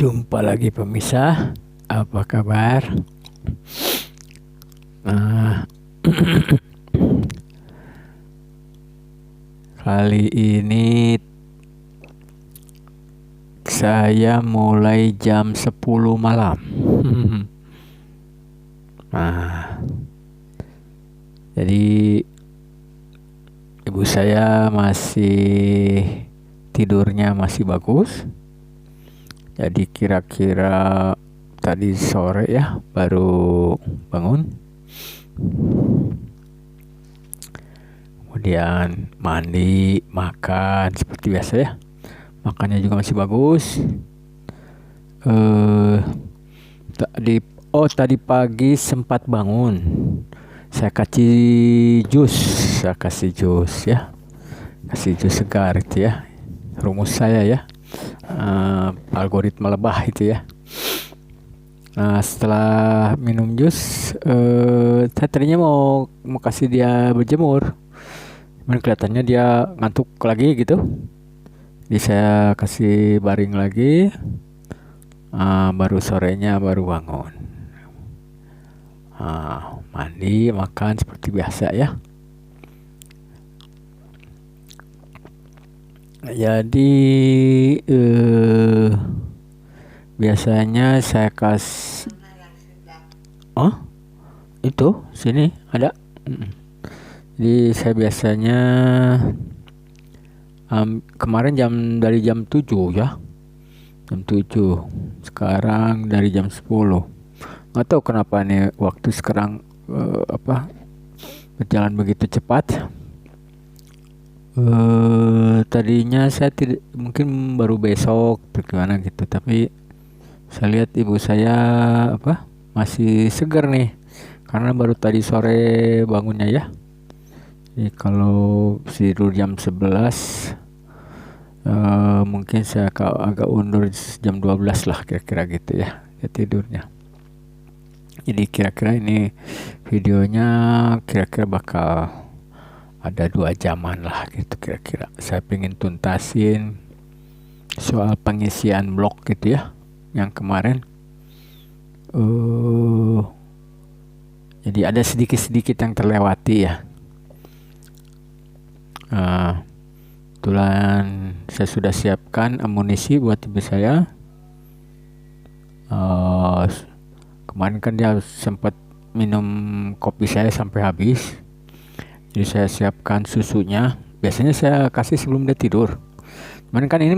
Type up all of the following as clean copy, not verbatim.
Jumpa lagi pemirsa, apa kabar? Nah, kali ini saya mulai jam 10 malam. Nah, jadi ibu saya masih tidurnya masih bagus. Jadi kira-kira tadi sore ya baru bangun. Kemudian mandi, makan seperti biasa ya. Makannya juga masih bagus. Tadi pagi sempat bangun. Saya kasih jus ya. Kasih jus segar itu ya. Rumus saya ya. Algoritma lebah itu ya. Nah, setelah minum jus, saya tadinya mau kasih dia berjemur, cuman kelihatannya dia ngantuk lagi gitu. Jadi saya kasih baring lagi, baru sorenya baru bangun. Mandi, makan seperti biasa ya. Jadi biasanya saya kasih itu sini ada. Jadi saya biasanya kemarin dari jam 7 ya. Jam 7. Sekarang dari jam 10. Nggak tahu kenapa nih waktu sekarang berjalan begitu cepat. Tadinya saya mungkin baru besok bagaimana gitu, tapi saya lihat ibu saya masih segar nih karena baru tadi sore bangunnya ya. Jadi kalau tidur jam 11 mungkin saya agak undur jam 12 lah kira-kira gitu ya tidurnya. Jadi kira-kira ini videonya kira-kira bakal ada 2 jaman lah gitu kira-kira. Saya pengen tuntasin soal pengisian blog gitu ya yang kemarin. Jadi ada sedikit-sedikit yang terlewati ya. Kebetulan saya sudah siapkan amunisi buat ibu saya. Kemarin kan dia sempat minum kopi saya sampai habis. Jadi saya siapkan susunya. Biasanya saya kasih sebelum dia tidur. Cuman kan ini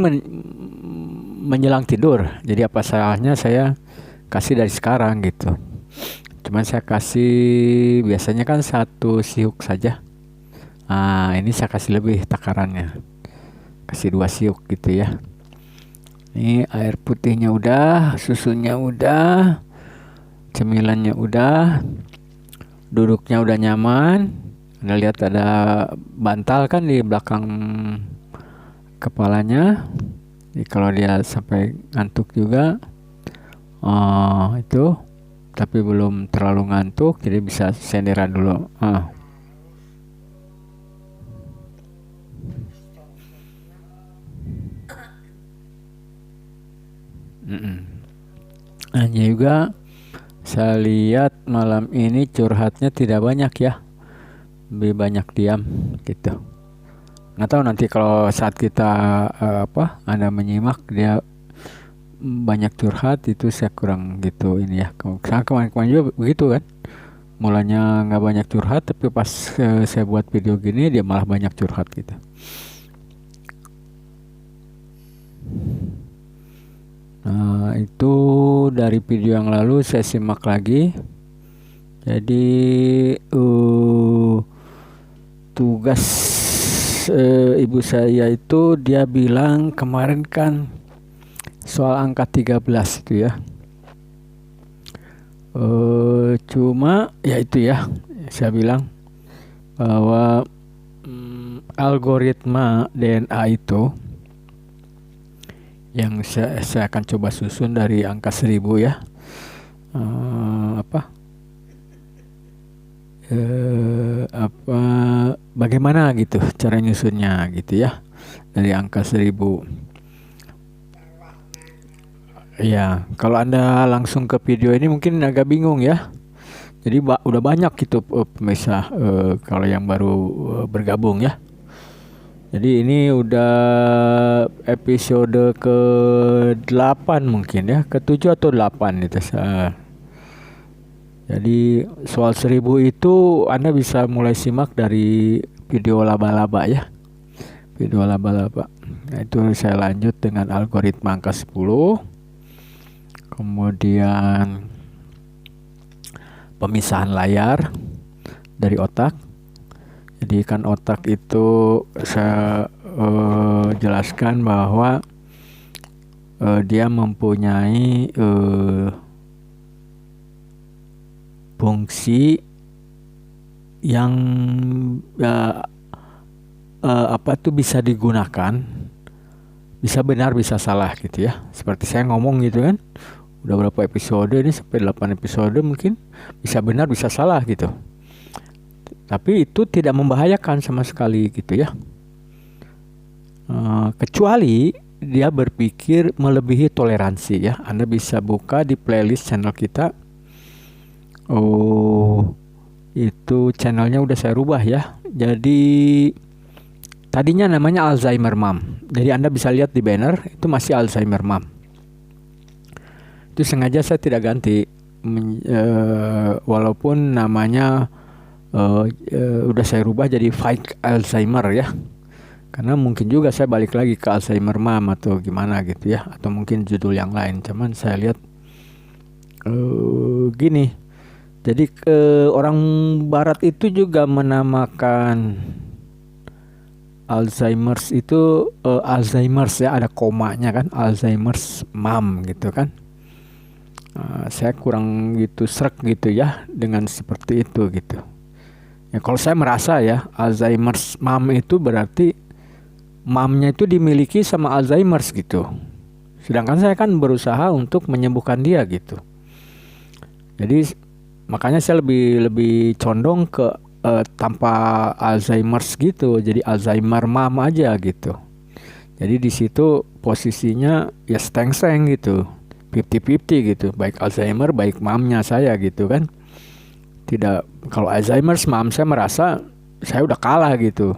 menjelang tidur. Jadi apa salahnya saya kasih dari sekarang gitu. Cuman saya kasih biasanya kan 1 siuk saja. Ini saya kasih lebih takarannya. Kasih 2 siuk gitu ya. Ini air putihnya udah, susunya udah, cemilannya udah, duduknya udah nyaman. Anda lihat ada bantal kan di belakang kepalanya. Jadi kalau dia sampai ngantuk juga, itu, tapi belum terlalu ngantuk, jadi bisa senderan dulu. Hanya juga saya lihat malam ini curhatnya tidak banyak ya. Lebih banyak diam gitu. Nggak tahu nanti kalau saat kita Anda menyimak dia banyak curhat, itu saya kurang gitu ini ya. Kemarin juga begitu kan. Mulanya nggak banyak curhat, tapi pas saya buat video gini dia malah banyak curhat gitu. Nah, itu dari video yang lalu saya simak lagi. Jadi tugas ibu saya itu dia bilang kemarin kan soal angka 13 itu ya. Cuma ya itu ya, saya bilang bahwa algoritma DNA itu yang saya akan coba susun dari angka 1000 ya. Bagaimana gitu cara nyusunnya gitu ya dari angka 1000. Iya, kalau Anda langsung ke video ini mungkin agak bingung ya. Jadi udah banyak gitu pemirsa kalau yang baru bergabung ya. Jadi ini udah episode ke-8 mungkin ya, ke-7 atau 8 itu. Jadi soal 1000 itu Anda bisa mulai simak dari video laba-laba ya. Video laba-laba. Nah, itu saya lanjut dengan algoritma angka 10. Kemudian pemisahan layar dari otak. Jadi kan otak itu saya jelaskan bahwa dia mempunyai fungsi yang apa tuh bisa digunakan, bisa benar bisa salah gitu ya. Seperti saya ngomong gitu kan, udah berapa episode ini, sampai 8 episode mungkin, bisa benar bisa salah gitu. Tapi itu tidak membahayakan sama sekali gitu ya. Kecuali dia berpikir melebihi toleransi ya. Anda bisa buka di playlist channel kita. Oh, itu channelnya udah saya rubah ya. Jadi tadinya namanya Alzheimer Mom. Jadi Anda bisa lihat di banner itu masih Alzheimer Mom. Itu sengaja saya tidak ganti, walaupun namanya udah saya rubah jadi Fight Alzheimer ya. Karena mungkin juga saya balik lagi ke Alzheimer Mom atau gimana gitu ya, atau mungkin judul yang lain. Cuman saya lihat gini. Jadi orang Barat itu juga menamakan Alzheimer's itu Alzheimer's ya, ada komanya kan, Alzheimer's Mom gitu kan. Saya kurang gitu srek gitu ya dengan seperti itu gitu. Ya kalau saya merasa ya Alzheimer's Mom itu berarti mamnya itu dimiliki sama Alzheimer's gitu. Sedangkan saya kan berusaha untuk menyembuhkan dia gitu. Jadi makanya saya lebih condong ke tanpa Alzheimer's gitu. Jadi Alzheimer Mom aja gitu. Jadi di situ posisinya ya steng-steng gitu. 50-50 gitu. Baik Alzheimer baik mamnya saya gitu kan. Tidak, kalau Alzheimer's Mom saya merasa saya udah kalah gitu.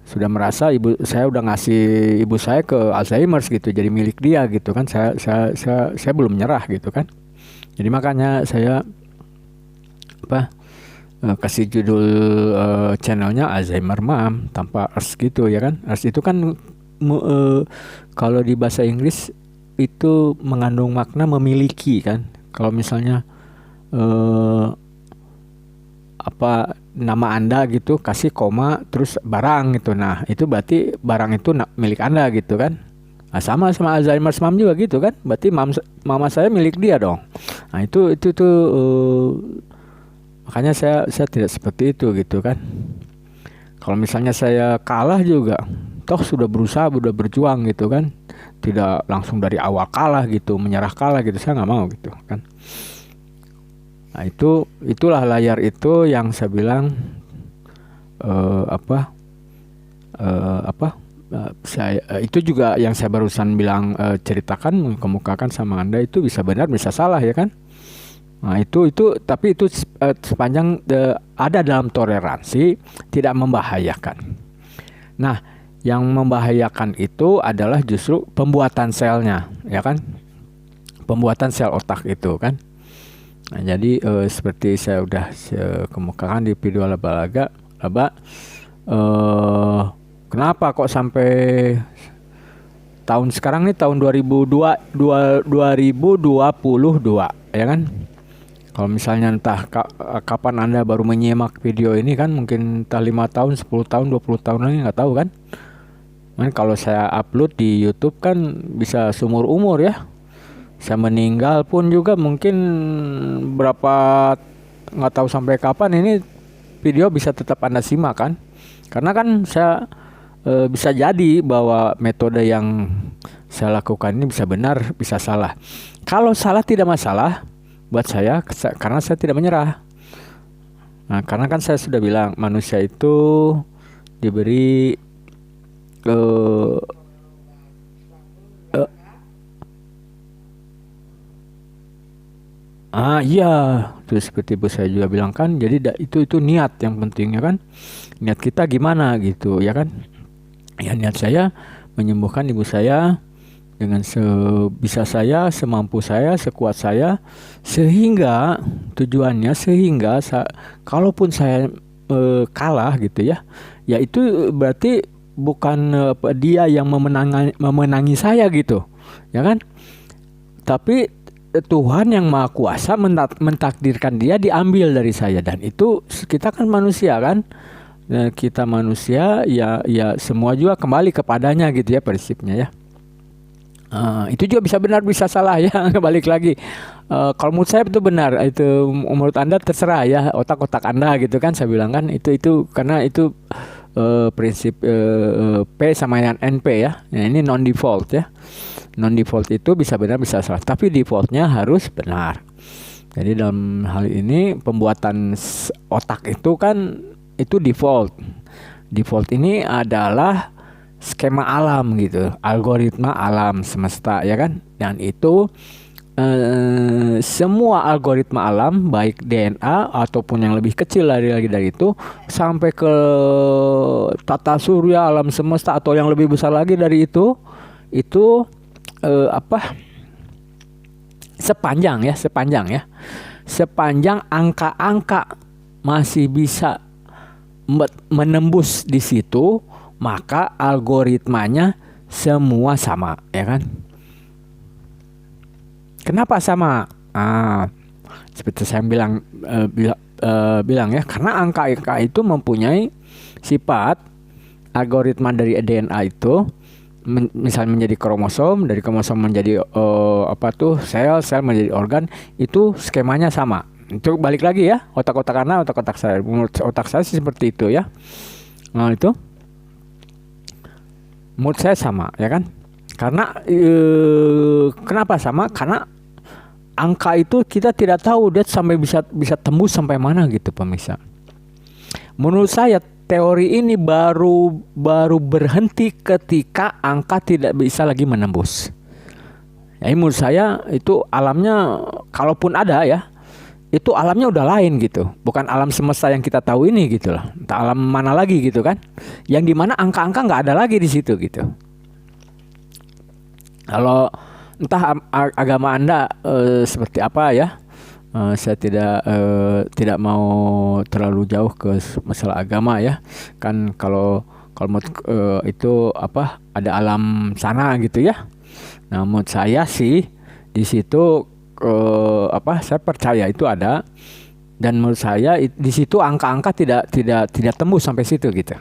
Sudah merasa ibu saya udah ngasih ibu saya ke Alzheimer's gitu, jadi milik dia gitu kan. Saya belum nyerah gitu kan. Jadi makanya saya kasih judul channelnya Alzheimer Mom tanpa ers gitu ya kan. Ers itu kan kalau di bahasa Inggris itu mengandung makna memiliki kan. Kalau misalnya apa nama Anda gitu kasih koma terus barang gitu, nah itu berarti barang itu milik Anda gitu kan. Nah, sama Alzheimer's Mom juga gitu kan, berarti mama saya milik dia dong. Nah itu tuh makanya saya tidak seperti itu gitu kan. Kalau misalnya saya kalah juga, toh sudah berusaha, sudah berjuang gitu kan, tidak langsung dari awal kalah gitu, menyerah kalah gitu, saya nggak mau gitu kan. Nah itulah layar itu yang saya bilang saya itu juga yang saya barusan bilang, ceritakan, kemukakan sama Anda itu bisa benar bisa salah ya kan. Nah itu tapi itu sepanjang ada dalam toleransi, tidak membahayakan. Nah yang membahayakan itu adalah justru pembuatan selnya ya kan, pembuatan sel otak itu kan. Nah, jadi seperti saya udah kemukakan di video laba-laba, kenapa kok sampai tahun sekarang nih, tahun 2022 ya kan. Kalau misalnya entah kapan Anda baru menyimak video ini kan, mungkin entah 5 tahun, 10 tahun, 20 tahun lagi nggak tahu kan. Kan kalau saya upload di YouTube kan bisa seumur umur ya. Saya meninggal pun juga mungkin berapa, nggak tahu sampai kapan ini video bisa tetap Anda simak kan. Karena kan saya bisa jadi bahwa metode yang saya lakukan ini bisa benar bisa salah. Kalau salah tidak masalah buat saya, karena saya tidak menyerah. Nah karena kan saya sudah bilang manusia itu diberi Iya, terus seperti ibu saya juga bilang kan, jadi itu niat yang pentingnya kan, niat kita gimana gitu ya kan. Ya niat saya menyembuhkan ibu saya dengan sebisa saya, semampu saya, sekuat saya, sehingga tujuannya kalaupun saya kalah gitu ya, ya itu berarti bukan dia yang memenangi saya gitu, ya kan? Tapi Tuhan yang Maha Kuasa mentakdirkan dia diambil dari saya, dan itu kita kan manusia kan. Kita manusia ya semua juga kembali kepadanya gitu ya prinsipnya ya. Itu juga bisa benar bisa salah ya. Balik lagi, kalau menurut saya itu benar, itu menurut Anda terserah ya, otak-otak Anda gitu kan, saya bilang kan itu karena itu prinsip P sama dengan NP ya. Nah, ini non default ya. Non default itu bisa benar bisa salah, tapi defaultnya harus benar. Jadi dalam hal ini pembuatan otak itu kan itu default. Default ini adalah skema alam gitu, algoritma alam semesta ya kan. Dan itu semua algoritma alam, baik DNA ataupun yang lebih kecil dari itu, sampai ke tata surya, alam semesta, atau yang lebih besar lagi dari itu sepanjang angka-angka masih bisa menembus di situ, maka algoritmanya semua sama ya kan. Kenapa sama? Seperti saya bilang ya, karena angka-angka itu mempunyai sifat, algoritma dari DNA itu misalnya menjadi kromosom, dari kromosom menjadi sel menjadi organ, itu skemanya sama. Itu balik lagi ya, otak-otak karena otak-otak saya, menurut otak saya sih seperti itu ya. Nah itu menurut saya sama ya kan. Karena kenapa sama? Karena angka itu kita tidak tahu dia sampai bisa tembus sampai mana gitu pemirsa. Menurut saya teori ini baru berhenti ketika angka tidak bisa lagi menembus. Ya, menurut saya itu alamnya, kalaupun ada ya, itu alamnya udah lain gitu, bukan alam semesta yang kita tahu ini gitu lah. Entah alam mana lagi gitu kan, yang dimana angka-angka nggak ada lagi di situ gitu. Kalau entah agama Anda seperti apa ya, saya tidak mau terlalu jauh ke masalah agama ya kan. Kalau itu ada alam sana gitu ya. Nah menurut saya sih di situ saya percaya itu ada, dan menurut saya di situ angka-angka tidak tembus sampai situ gitu.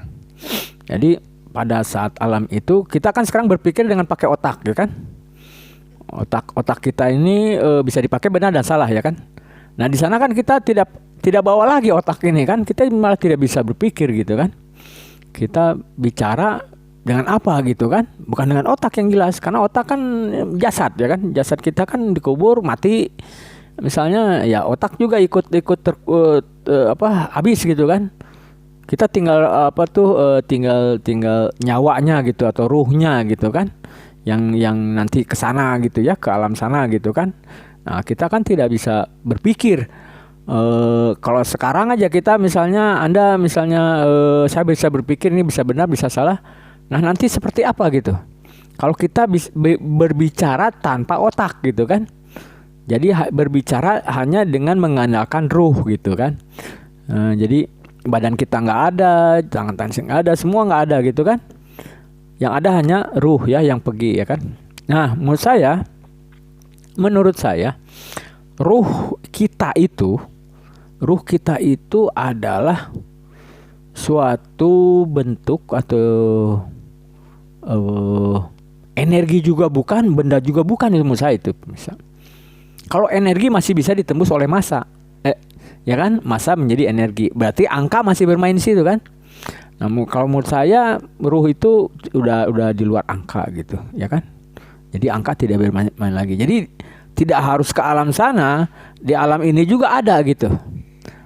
Jadi pada saat alam itu kita kan sekarang berpikir dengan pakai otak ya kan. Otak kita ini bisa dipakai benar dan salah ya kan. Nah di sana kan kita tidak bawa lagi otak ini kan, kita malah tidak bisa berpikir gitu kan. Kita bicara dengan apa gitu kan, bukan dengan otak yang jelas, karena otak kan jasad ya kan, jasad kita kan dikubur mati misalnya ya, otak juga ikut habis gitu kan. Kita tinggal tinggal nyawanya gitu, atau ruhnya gitu kan, yang nanti ke sana gitu ya, ke alam sana gitu kan. Nah kita kan tidak bisa berpikir. Kalau sekarang aja kita misalnya, saya bisa berpikir ini bisa benar bisa salah. Nah nanti seperti apa gitu kalau kita berbicara tanpa otak gitu kan. Jadi berbicara hanya dengan mengandalkan ruh gitu kan. Jadi badan kita nggak ada, tangan nggak ada, semua nggak ada gitu kan. Yang ada hanya ruh ya yang pergi ya kan. Nah menurut saya ruh kita itu adalah suatu bentuk atau energi juga bukan, benda juga bukan, itu menurut saya itu. Kalau energi masih bisa ditembus oleh massa, ya kan, massa menjadi energi, berarti angka masih bermain di situ kan. Namun kalau menurut saya ruh itu udah di luar angka gitu, ya kan. Jadi angka tidak bermain lagi. Jadi tidak harus ke alam sana, di alam ini juga ada gitu,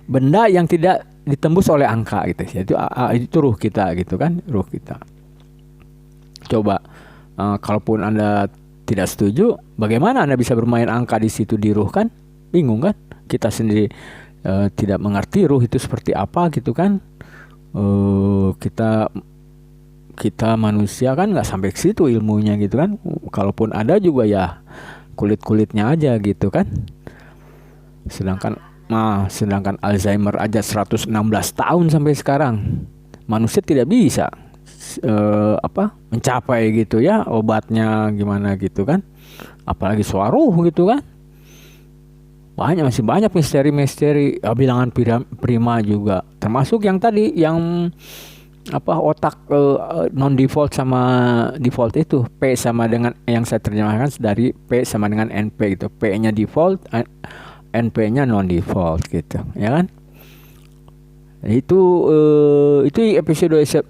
benda yang tidak ditembus oleh angka gitu. Itu ruh kita gitu kan, ruh kita. Coba kalaupun Anda tidak setuju, bagaimana Anda bisa bermain angka di situ di ruh kan? Bingung kan? kita sendiri tidak mengerti ruh itu seperti apa gitu kan. Kita manusia kan nggak sampai ke situ ilmunya gitu kan. Kalaupun ada juga ya kulit-kulitnya aja gitu kan. Sedangkan Alzheimer aja 116 tahun sampai sekarang. Manusia tidak bisa mencapai gitu ya, obatnya gimana gitu kan. Apalagi soal ruh gitu kan. Masih banyak misteri-misteri. Bilangan prima juga. Termasuk yang tadi yang otak non default sama default itu. P sama dengan yang saya terjemahkan dari P sama dengan NP gitu. P-nya default, NP-nya non default gitu, ya kan? Itu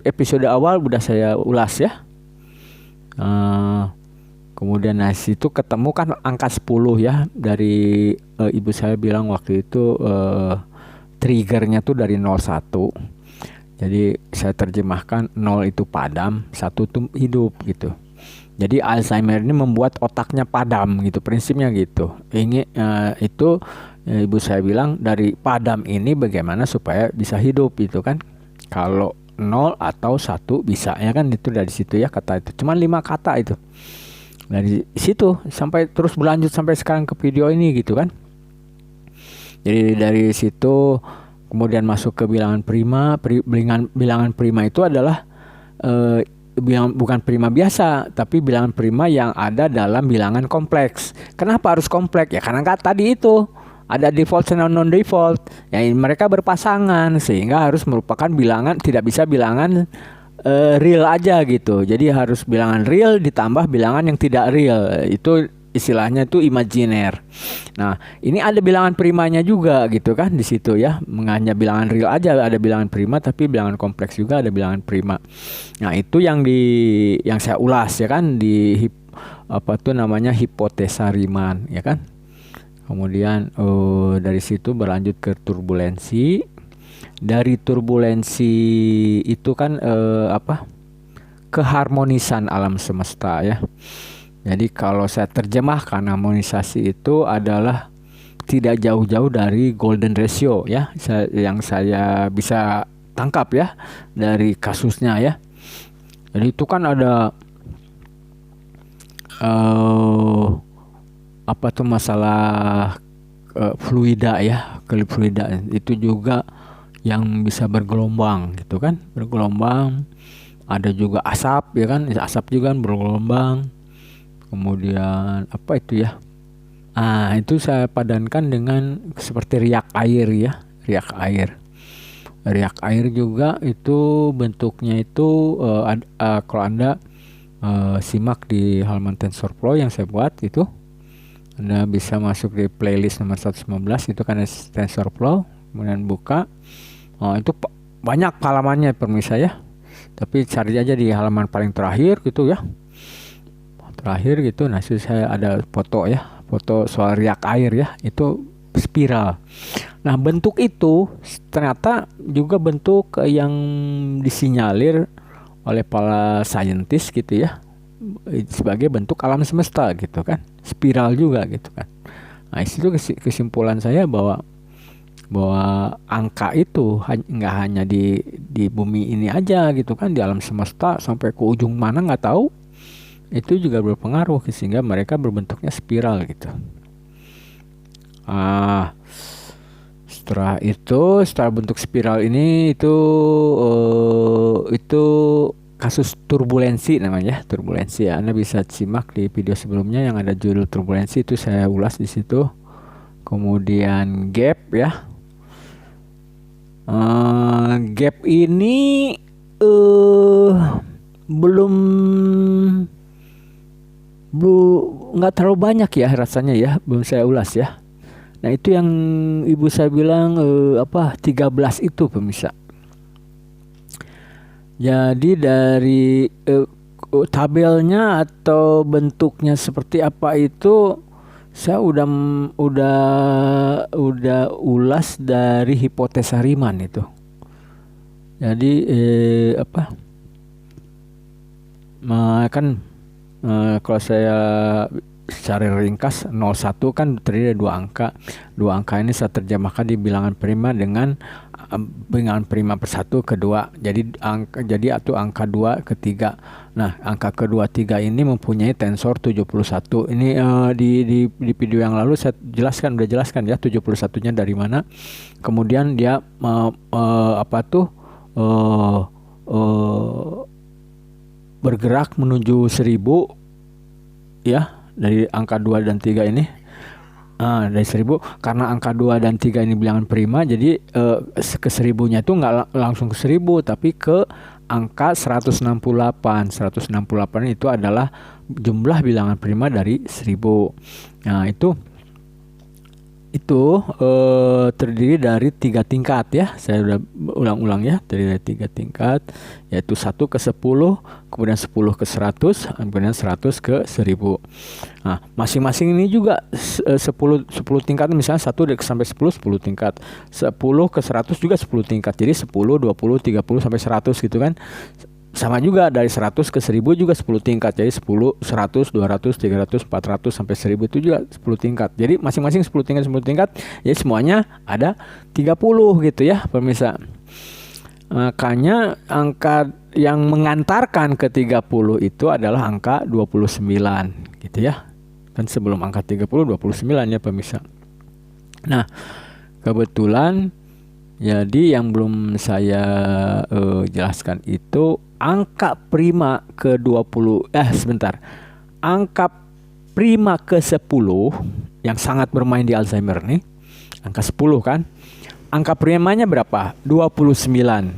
episode awal udah saya ulas ya. Kemudian situ ketemu kan angka 10 ya, dari ibu saya bilang waktu itu triggernya tuh dari 01. Jadi saya terjemahkan 0 itu padam, 1 itu hidup gitu. Jadi Alzheimer ini membuat otaknya padam gitu, prinsipnya gitu. Itu ibu saya bilang dari padam ini bagaimana supaya bisa hidup gitu kan. Kalau 0 atau 1 bisa ya kan, itu dari situ ya kata itu. Cuman 5 kata itu. Dari situ sampai terus berlanjut sampai sekarang ke video ini gitu kan. Jadi dari situ kemudian masuk ke bilangan prima. Bilangan prima itu adalah bukan prima biasa, tapi bilangan prima yang ada dalam bilangan kompleks. Kenapa harus kompleks? Ya karena tadi itu ada default dan non default. Ya mereka berpasangan sehingga harus merupakan bilangan, tidak bisa bilangan real aja gitu. Jadi harus bilangan real ditambah bilangan yang tidak real. Itu istilahnya itu imajiner. Nah, ini ada bilangan primanya juga gitu kan di situ ya. Hanya bilangan real aja ada bilangan prima, tapi bilangan kompleks juga ada bilangan prima. Nah, itu yang saya ulas ya kan di namanya hipotesa Riemann ya kan. Kemudian dari situ berlanjut ke turbulensi. Dari turbulensi itu kan keharmonisan alam semesta ya. Jadi kalau saya terjemahkan, harmonisasi itu adalah tidak jauh-jauh dari golden ratio ya, yang saya bisa tangkap ya dari kasusnya ya. Jadi itu kan ada masalah fluida ya, fluida itu juga yang bisa bergelombang gitu kan, bergelombang. Ada juga asap ya kan, asap juga kan bergelombang. Kemudian itu ya, itu saya padankan dengan seperti riak air ya, riak air juga itu bentuknya itu kalau Anda simak di halaman TensorFlow yang saya buat itu, Anda bisa masuk di playlist nomor 115 itu kan TensorFlow, kemudian buka. Itu banyak halamannya pemirsa ya, tapi cari aja di halaman paling terakhir gitu ya. Terakhir gitu. Nah, saya ada foto ya, foto soal riak air ya, itu spiral. Nah, bentuk itu ternyata juga bentuk yang disinyalir oleh para saintis gitu ya, sebagai bentuk alam semesta gitu kan, spiral juga gitu kan. Nah, itu kesimpulan saya bahwa angka itu nggak hanya di bumi ini aja gitu kan, di alam semesta sampai ke ujung mana nggak tahu. Itu juga berpengaruh sehingga mereka berbentuknya spiral gitu. Setelah bentuk spiral ini itu kasus turbulensi namanya, turbulensi ya. Anda bisa simak di video sebelumnya yang ada judul turbulensi, itu saya ulas di situ. Kemudian gap ya. Gap ini belum nggak terlalu banyak ya rasanya ya, belum saya ulas ya. Nah, itu yang ibu saya bilang 13 itu pemirsa. Jadi dari tabelnya atau bentuknya seperti apa itu saya udah ulas dari hipotesa Riemann itu. Jadi kalau saya secara ringkas 01 kan terdiri dari 2 angka. 2 angka ini saya terjemahkan di bilangan prima dengan bilangan prima per 1 ke 2. Jadi atau angka 2 ke 3. Nah, angka kedua 3 ini mempunyai tensor 71. Ini di video yang lalu saya udah jelaskan ya 71-nya dari mana. Kemudian dia bergerak menuju 1000 ya, dari angka 2 dan 3 ini. Dari 1000, karena angka 2 dan 3 ini bilangan prima, jadi ke 1000-nya itu nggak langsung ke 1000 tapi ke angka 168. 168 itu adalah jumlah bilangan prima dari 1000. Nah, itu terdiri dari 3 tingkat ya. Saya udah ulang-ulang ya, terdiri dari 3 tingkat, yaitu 1 ke 10, kemudian 10 ke 100, kemudian 100 ke 1000. Nah, masing-masing ini juga 10 tingkat, misalnya 1 sampai 10 tingkat, 10 ke 100 juga 10 tingkat. Jadi 10, 20, 30 sampai 100 gitu kan. Sama juga dari 100 ke 1000 juga 10 tingkat. Jadi 10, 100, 200, 300, 400 sampai 1000 itu juga 10 tingkat. Jadi masing-masing 10 tingkat. Jadi semuanya ada 30 gitu ya pemirsa. Makanya angka yang mengantarkan ke 30 itu adalah angka 29 gitu ya. Kan sebelum angka 30 29 ya pemirsa. Nah, kebetulan jadi yang belum saya jelaskan itu angka prima ke 20 angka prima ke 10 yang sangat bermain di Alzheimer nih. Angka 10 kan. Angka primanya berapa? 29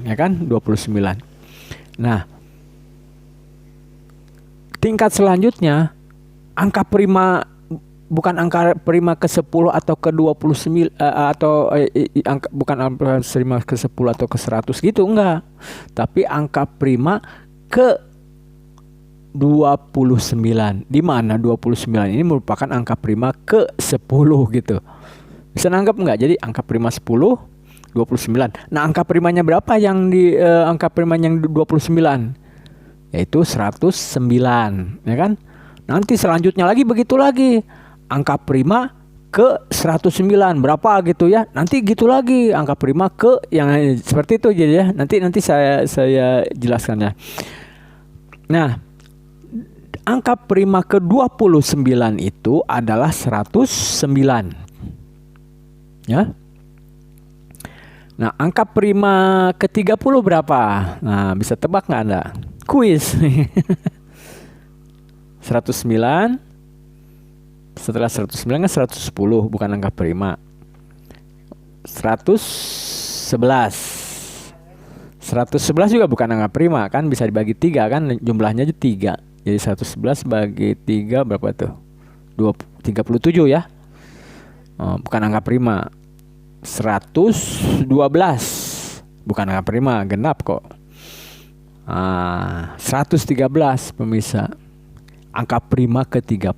ya kan? 29. Nah, tingkat selanjutnya angka prima, bukan angka prima ke 10 atau ke 29 bukan angka prima ke 10 atau ke 100 gitu, enggak. Tapi angka prima ke 29. Di mana 29 ini merupakan angka prima ke 10 gitu. Bisa nanggap enggak? Jadi angka prima 10, 29. Nah, angka primanya berapa yang di angka primanya yang 29? Yaitu 109, ya kan? Nanti selanjutnya lagi begitu lagi. Angka prima ke 109 berapa gitu ya. Nanti gitu lagi angka prima ke yang seperti itu jadi ya. Nanti saya jelaskan ya. Nah, angka prima ke 29 itu adalah 109. Ya. Nah, angka prima ke 30 berapa? Nah, bisa tebak nggak Anda? Kuis. 109. Setelah 109 kan 110, bukan angka prima. 111. 111 juga bukan angka prima kan, bisa dibagi 3 kan, jumlahnya aja 3. Jadi 111 bagi 3 berapa tuh? 37 ya. Bukan angka prima. 112 bukan angka prima, genap kok. 113 pemirsa, angka prima ke 30.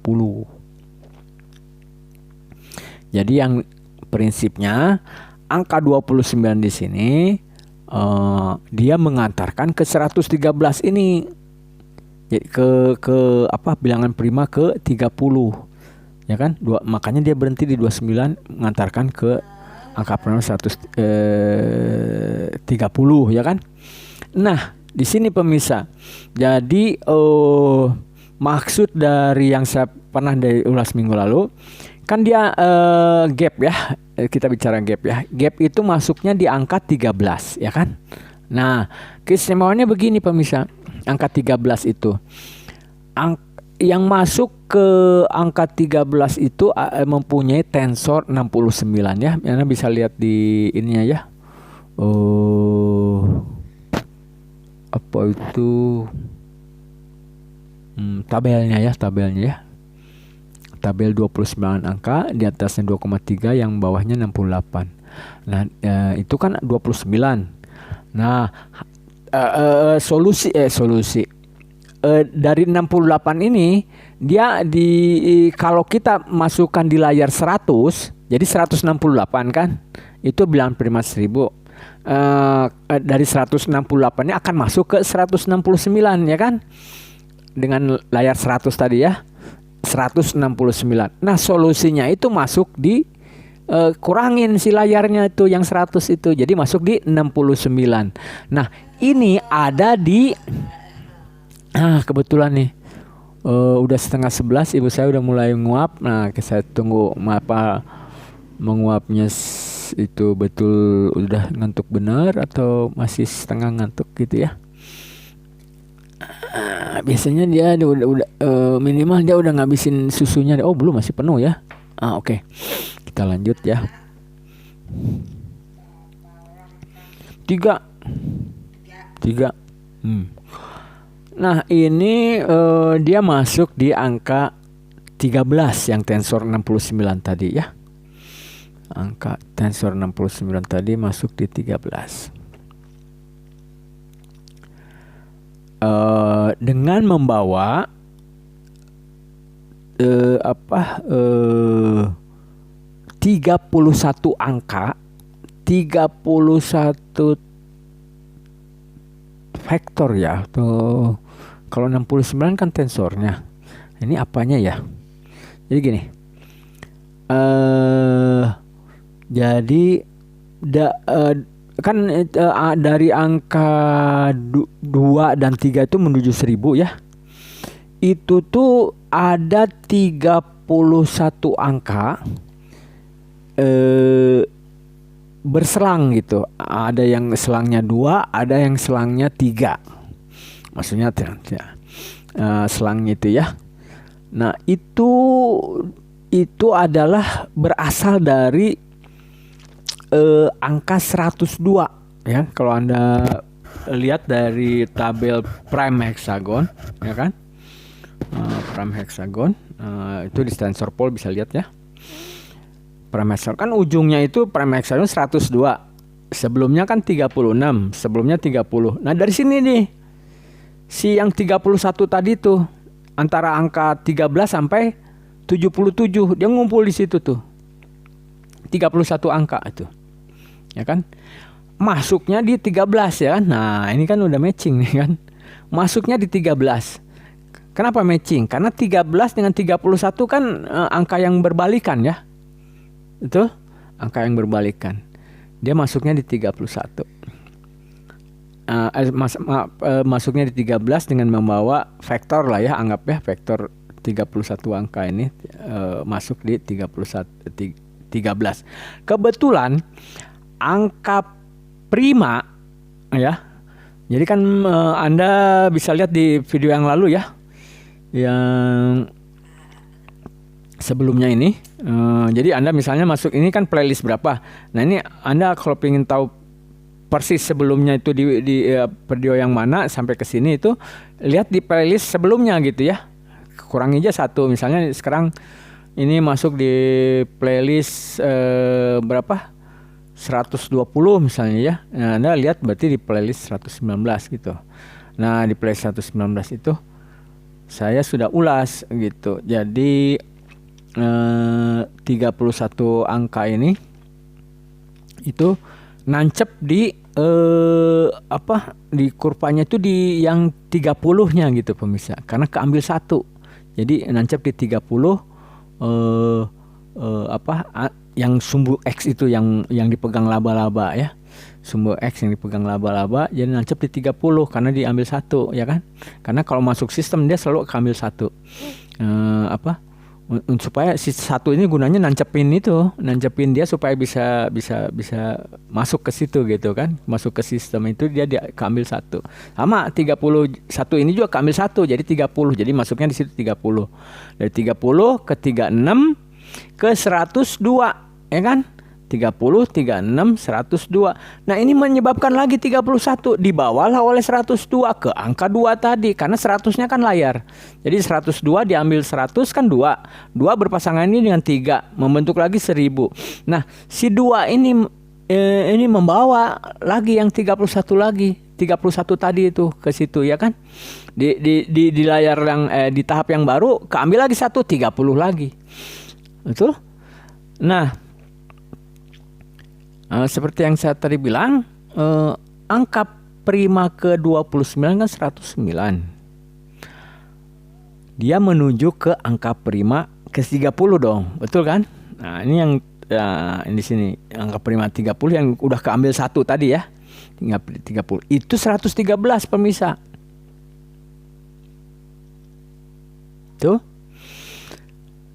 Jadi yang prinsipnya angka 29 di sini dia mengantarkan ke 113 ini. Jadi ke bilangan prima ke 30. Ya kan? Makanya dia berhenti di 29 mengantarkan ke angka prima 130 ya kan? Nah, di sini pemirsa. Jadi maksud dari yang saya pernah ulas minggu lalu kan dia gap ya, kita bicara gap ya. Gap itu masuknya di angka 13 ya kan. Nah, keistimewaannya begini pemirsa, angka 13 itu yang masuk ke angka 13 itu mempunyai tensor 69 ya. Anda bisa lihat di ininya ya. Apa itu tabelnya ya, tabel 29 angka, di atasnya 2,3, yang bawahnya 68. Nah, itu kan 29. Nah, solusi dari 68 ini dia kalau kita masukkan di layar 100, jadi 168 kan, itu bilangan prima 1000. Dari 168 ini akan masuk ke 169 ya kan, dengan layar 100 tadi ya. 169. Nah, solusinya itu masuk di kurangin si layarnya itu yang 100 itu. Jadi masuk di 69. Nah, ini ada di kebetulan nih udah setengah 11, ibu saya udah mulai nguap. Nah, saya tunggu apa menguapnya itu betul udah ngantuk benar atau masih setengah ngantuk gitu ya. Biasanya dia udah minimal dia udah ngabisin susunya. Oh, belum, masih penuh ya. Oke. Kita lanjut ya. 3. Nah, ini dia masuk di angka 13 yang tensor 69 tadi ya. Angka tensor 69 tadi masuk di 13. Dengan membawa 31 angka, 31 vektor ya. Tuh, kalau 69 kan tensornya. Ini apanya ya? Jadi gini. Jadi kan dari angka 2 dan 3 itu menuju 1000 ya. Itu tuh ada 31 angka berselang gitu. Ada yang selangnya 2, ada yang selangnya 3. Maksudnya selangnya itu ya. Nah, itu adalah berasal dari angka 102 ya. Kalau Anda lihat dari tabel prime hexagon ya kan, prime hexagon itu di tensor pole bisa lihat ya. Prime hexagon kan ujungnya itu prime hexagon 102, sebelumnya kan 36, sebelumnya 30. Nah, dari sini nih si yang 31 tadi tuh antara angka 13 sampai 77 dia ngumpul di situ tuh. 31 angka itu. Ya kan? Masuknya di 13 ya kan. Nah, ini kan udah matching nih kan. Masuknya di 13. Kenapa matching? Karena 13 dengan 31 kan angka yang berbalikan ya. Itu angka yang berbalikan. Dia masuknya di 31. Masuknya di 13 dengan membawa vektor lah ya, anggap ya vektor 31 angka ini masuk di 13. Kebetulan angka prima ya. Jadi kan Anda bisa lihat di video yang lalu ya, yang sebelumnya ini. Jadi Anda misalnya masuk ini kan playlist berapa. Nah, ini Anda kalau ingin tahu persis sebelumnya itu di video yang mana sampai ke sini itu lihat di playlist sebelumnya gitu ya. Kurangi aja 1. Misalnya sekarang ini masuk di playlist berapa? 120 misalnya ya. Nah, Anda lihat berarti di playlist 119 gitu. Nah, di playlist 119 itu saya sudah ulas gitu. Jadi 31 angka ini itu nancep di di kurvanya itu di yang 30-nya gitu pemirsa. Karena keambil 1. Jadi nancep di 30 yang sumbu X itu yang dipegang laba-laba ya. Sumbu X yang dipegang laba-laba jadi nancep di 30 karena diambil 1 ya kan. Karena kalau masuk sistem dia selalu keambil 1. Supaya si 1 ini gunanya nancepin dia supaya bisa masuk ke situ gitu kan. Masuk ke sistem itu dia keambil 1. Sama 31 ini juga keambil 1 jadi 30. Jadi masuknya di situ 30. Dari 30 ke 36 ke 102 ya kan. 30, 36, 102. Nah, ini menyebabkan lagi 31 dibawalah oleh 102 ke angka 2 tadi karena 100-nya kan layar. Jadi 102 diambil 100 kan 2. 2 berpasangan ini dengan 3 membentuk lagi 1000. Nah, si 2 ini membawa lagi yang 31 lagi. 31 tadi itu ke situ ya kan. Di layar yang di tahap yang baru keambil lagi 1 30 lagi. Betul? Nah, seperti yang saya tadi bilang, angka prima ke 29 kan 109. dia menuju ke angka prima ke 30 dong, betul kan? Nah, ini yang di sini angka prima 30 yang udah keambil satu tadi ya. Tinggal 30. Itu 113 pemirsa. Tuh.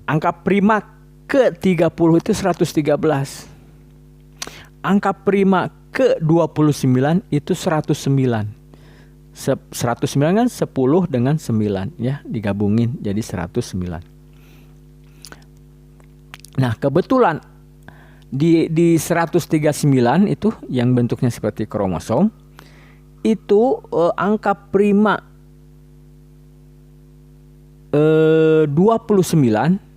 Angka prima ke 30 itu 113. Angka prima ke 29 itu 109. 109 kan 10 dengan 9 ya, digabungin jadi 109. Nah, kebetulan di 139 itu yang bentuknya seperti kromosom itu angka prima 29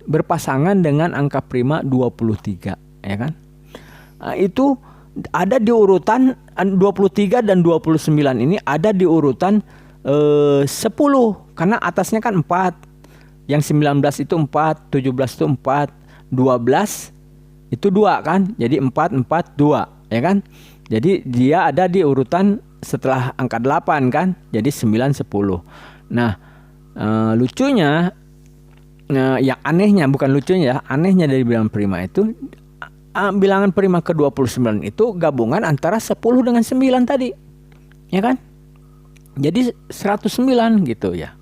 berpasangan dengan angka prima 23 ya kan. Nah, itu ada di urutan 23 dan 29 ini ada di urutan 10 karena atasnya kan 4. Yang 19 itu 4, 17 itu 4, 12 itu 2 kan. Jadi 4 4 2 ya kan. Jadi dia ada di urutan setelah angka 8 kan. Jadi 9 10. Nah, lucunya yang anehnya, bukan lucunya ya, anehnya dari bilangan prima itu bilangan prima ke 29 itu gabungan antara 10 dengan 9 tadi. Ya kan? Jadi 109 gitu ya.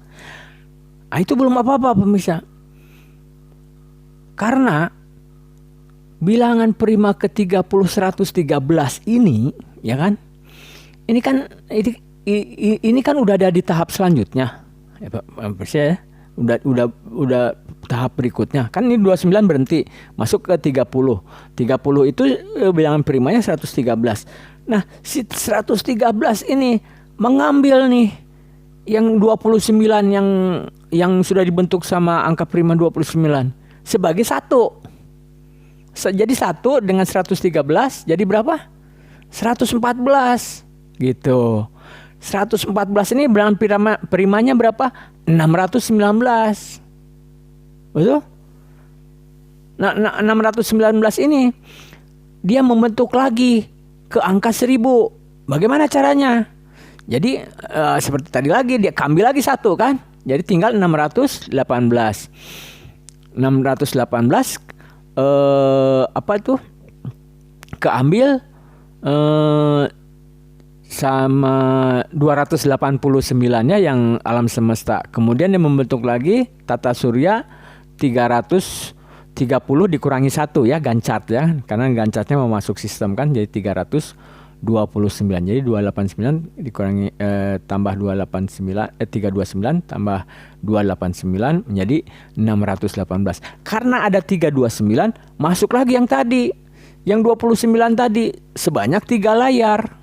Nah, itu belum apa-apa pemirsa. Karena bilangan prima ke 30 113 ini, ya kan? Ini kan udah ada di tahap selanjutnya. Ya, Pak pemirsa ya. Udah tahap berikutnya. Kan ini 29 berhenti, masuk ke 30. 30 itu bilangan primanya 113. Nah, si 113 ini mengambil nih yang 29 yang sudah dibentuk sama angka prima 29 sebagai satu. Jadi 1 dengan 113 jadi berapa? 114 gitu. 114 ini bilangan primanya berapa? 619. Betul? Nah, 619 ini dia membentuk lagi ke angka 1000. Bagaimana caranya? Jadi seperti tadi lagi dia ambil lagi satu kan? Jadi tinggal 618. 618 apa itu? Keambil sama 289-nya yang alam semesta. Kemudian dia membentuk lagi tata surya 330 dikurangi 1 ya, Gancat ya. Karena Gancatnya mau masuk sistem kan, jadi 329. Jadi 289 dikurangi tambah 289 329 tambah 289 menjadi 618. Karena ada 329 masuk lagi yang tadi. Yang 29 tadi sebanyak 3 layar.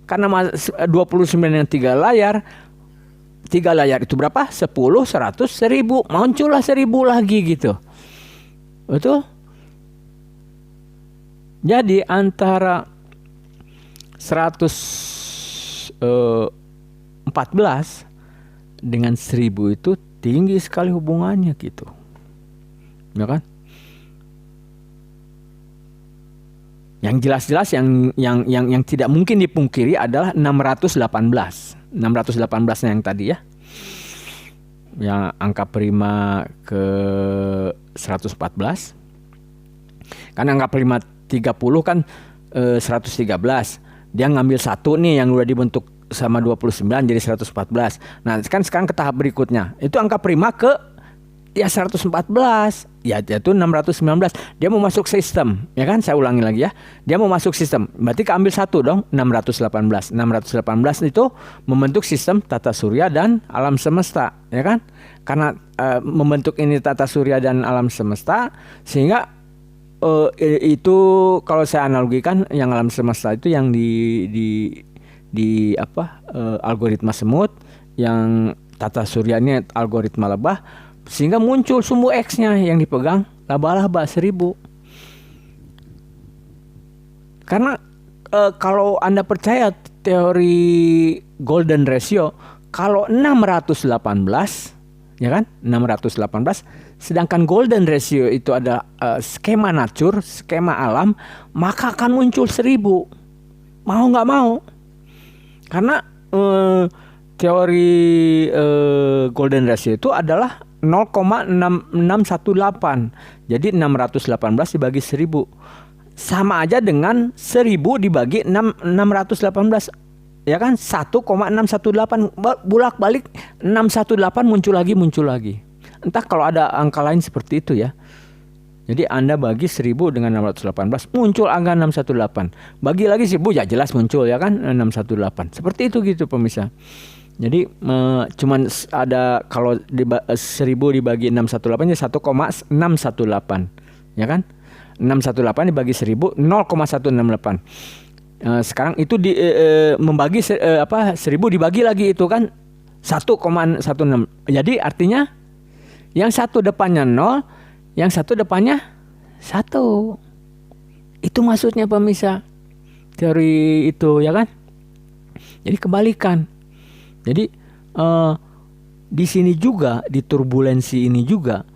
Karena 29 yang 3 layar itu berapa? 10, 100, 1000. Muncullah 1000 lagi gitu. Betul? Jadi antara 114 dengan 1000 itu tinggi sekali hubungannya gitu. Ya kan? Yang jelas-jelas yang tidak mungkin dipungkiri adalah 618. 618 yang tadi ya. Yang angka prima ke 114. Karena angka prima 30 kan 113. Dia ngambil satu nih yang udah dibentuk sama 29 jadi 114. Nah, kan sekarang ke tahap berikutnya. Itu angka prima ke ya 114, ya itu 619. Dia mau masuk sistem, ya kan? Saya ulangi lagi ya. Dia mau masuk sistem. Berarti keambil satu dong, 618. 618 itu membentuk sistem tata surya dan alam semesta, ya kan? Karena membentuk ini tata surya dan alam semesta, sehingga itu kalau saya analogikan yang alam semesta itu yang di algoritma semut, yang tata suryanya algoritma lebah. Sehingga muncul sumbu X-nya yang dipegang laba-laba 1000. Karena kalau Anda percaya teori golden ratio, kalau 618 ya kan? 618 sedangkan golden ratio itu ada skema nature, skema alam, maka akan muncul 1000. Mau nggak mau. Karena teori golden ratio itu adalah 0,6618. Jadi 618 dibagi 1000 sama aja dengan 1000 dibagi 618. Ya kan? 1,618 bolak-balik 618 muncul lagi. Entah kalau ada angka lain seperti itu ya. Jadi Anda bagi 1000 dengan 618 muncul angka 618. Bagi lagi 1000 ya jelas muncul ya kan 618. Seperti itu gitu pemirsa. Jadi cuman ada kalau 1000 dibagi 618 ya 1,618 ya kan. 618 dibagi 1000 0,168. Sekarang itu membagi 1000 dibagi lagi itu kan 1,16. Jadi artinya yang satu depannya 0, yang satu depannya 1. Itu maksudnya pemirsa. Teori itu ya kan. Jadi kebalikan. Jadi di sini juga di turbulensi ini juga